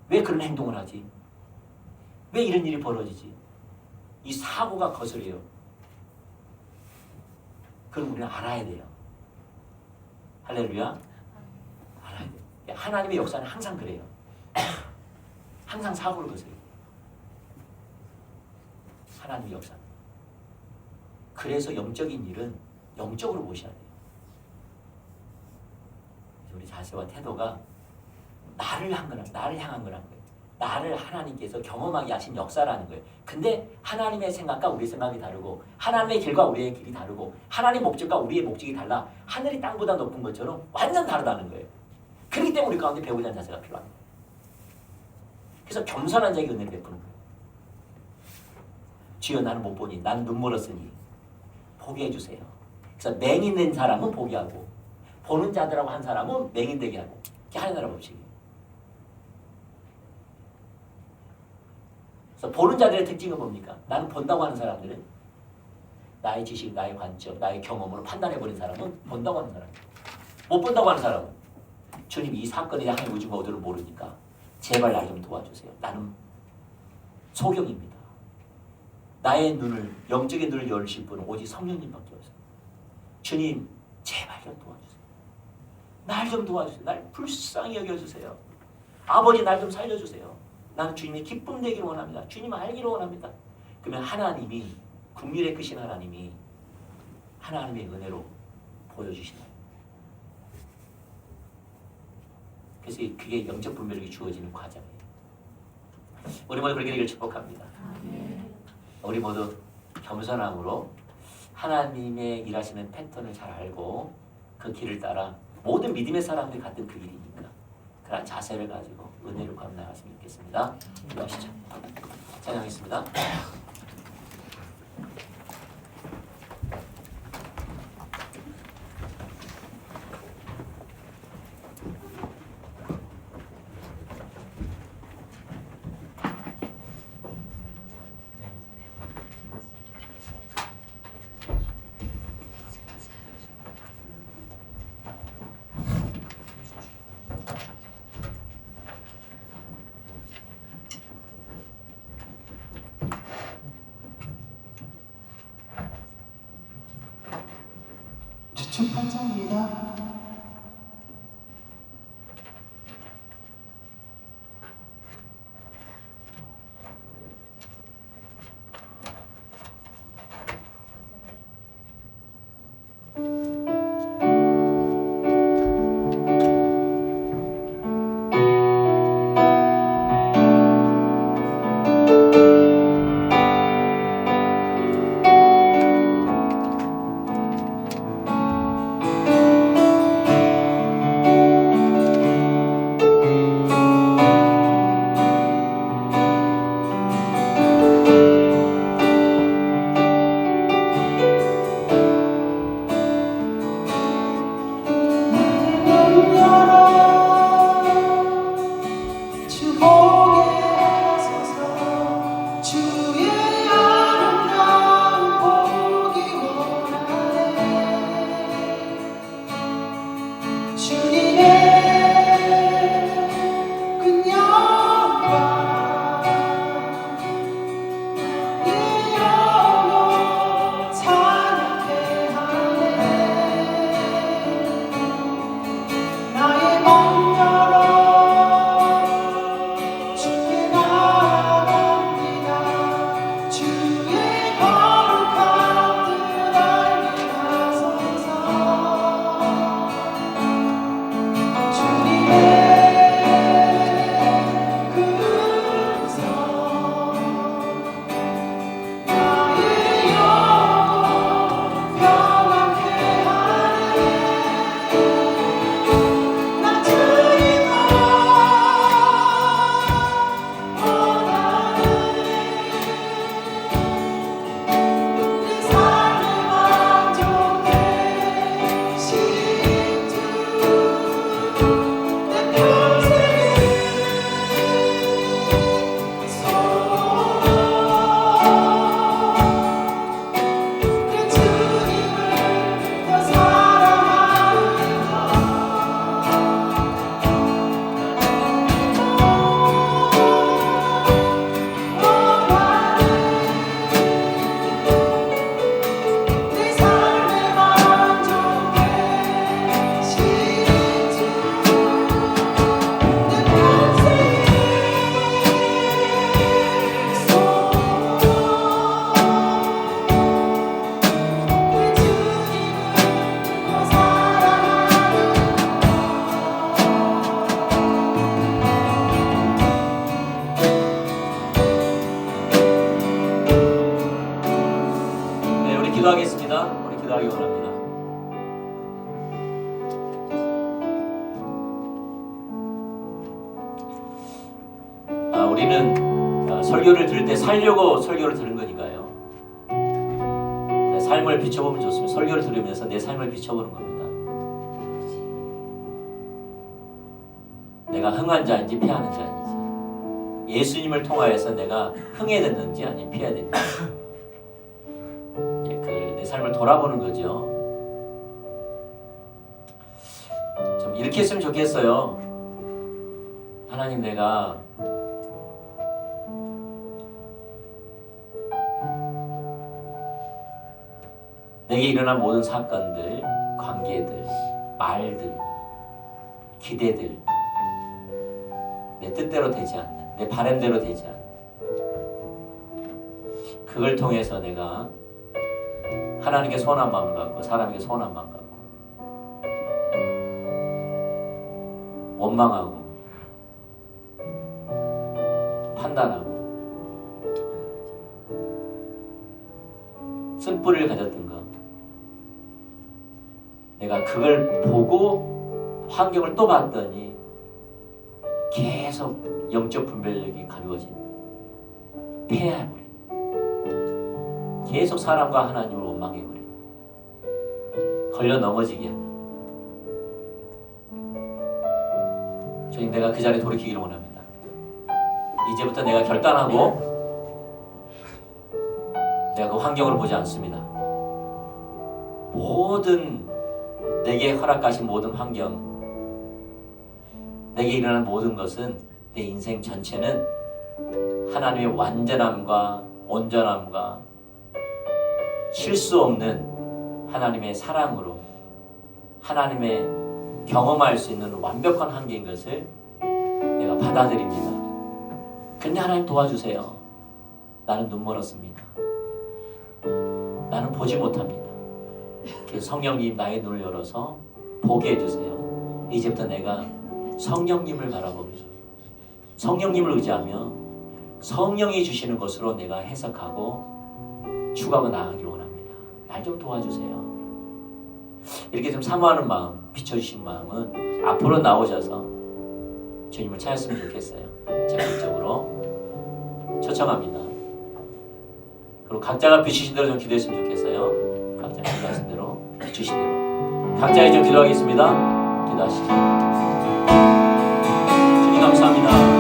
왜 그런 행동을 하지? 왜 이런 일이 벌어지지? 이 사고가 거슬려요. 그럼 우리는 알아야 돼요. 할렐루야. 알아야 돼요. 하나님의 역사는 항상 그래요. 항상 사고를 거슬려요. 하나님의 역사는. 그래서 영적인 일은 영적으로 보셔야 돼요. 우리 자세와 태도가 나를 향한 거라는 거예요. 나를 하나님께서 경험하게 하신 역사라는 거예요. 근데 하나님의 생각과 우리의 생각이 다르고 하나님의 길과 우리의 길이 다르고 하나님의 목적과 우리의 목적이 달라 하늘이 땅보다 높은 것처럼 완전 다르다는 거예요. 그렇기 때문에 우리 가운데 배우자 하는 자세가 필요합니다. 그래서 겸손한 자에게 은혜를 베푸는 거예요. 주여 나는 못 보니 나는 눈 멀었으니 포기해 주세요. 그래서 맹인된 사람은 포기하고 보는 자들하고 한 사람은 맹인되게 하고 이게 하나님 나라 법칙이에요. 그래서 보는 자들의 특징은 뭡니까? 나는 본다고 하는 사람들은 나의 지식, 나의 관점, 나의 경험으로 판단해버린 사람은 본다고 하는 사람. 못 본다고 하는 사람은 주님 이 사건에 대한 하나님의 의중과 의도를 모르니까 제발 날 좀 도와주세요. 나는 소경입니다. 나의 눈을 영적인 눈을 열실 분은 오직 성령님밖에 없어요. 주님 제발 좀 도와주세요. 날 좀 도와주세요. 날 불쌍히 여겨주세요. 아버지 날 좀 살려주세요. 나는 주님의 기쁨 되기를 원합니다. 주님 알기를 원합니다. 그러면 하나님이 국률의 크신 하나님이 하나님의 은혜로 보여주시나요? 그래서 그게 영적 분별력이 주어지는 과정이에요. 우리 모두 그렇게 되기를 축복합니다. 우리 모두 겸손함으로 하나님의 일하시는 패턴을 잘 알고 그 길을 따라 모든 믿음의 사람들이 같은 그 길이니까 그런 자세를 가지고 은혜를 감당하시면 좋겠습니다. 기도하시죠. 찬양하겠습니다. 28장입니다. 기도하겠습니다. 우리 기도하기 원합니다. 우리는 설교를 들을 때 살려고 설교를 들은 거니까요. 내 삶을 비춰보면 좋습니다. 설교를 들으면서 내 삶을 비춰보는 겁니다. 내가 흥한 자인지 피하는 자인지, 예수님을 통하여서 내가 흥해야 됐는지 아니면 피해야 됐는지, 내 삶을 돌아보는 거죠. 좀 이렇게 했으면 좋겠어요. 하나님, 내가 내게 일어난 모든 사건들, 관계들, 말들, 기대들, 내 뜻대로 되지 않는, 내 바람대로 되지 않는, 그걸 통해서 내가 하나님께 선한 마음을 갖고 사람에게 선한 마음 갖고 원망하고 판단하고 쓴뿌리를 가졌던 것, 내가 그걸 보고 환경을 또 봤더니 계속 영적 분별력이 가벼워진, 폐해버린, 계속 사람과 하나님을 원망해버린, 걸려 넘어지게 하는, 주님, 내가 그 자리에 돌이키기를 원합니다. 이제부터 내가 결단하고 내가 그 환경을 보지 않습니다. 모든 내게 허락하신 모든 환경, 내게 일어나는 모든 것은, 내 인생 전체는 하나님의 완전함과 온전함과 실수 없는 하나님의 사랑으로 하나님의 경험할 수 있는 완벽한 한계인 것을 내가 받아들입니다. 근데 하나님 도와주세요. 나는 눈 멀었습니다. 나는 보지 못합니다. 그래서 성령님 나의 눈을 열어서 보게 해주세요. 이제부터 내가 성령님을 바라보겠습니다. 성령님을 의지하며 성령이 주시는 것으로 내가 해석하고 추구하고 나아가길 원합니다. 날 좀 도와주세요. 이렇게 좀 사모하는 마음, 비춰주신 마음은 앞으로 나오셔서 주님을 찾았으면 좋겠어요. 제가 이쪽으로 초청합니다. 그리고 각자가 비추신 대로 좀 기도했으면 좋겠어요. 각자가 기도하신 대로, 비추신 대로. 각자에 좀 기도하겠습니다. 기도하시죠. 주님 감사합니다.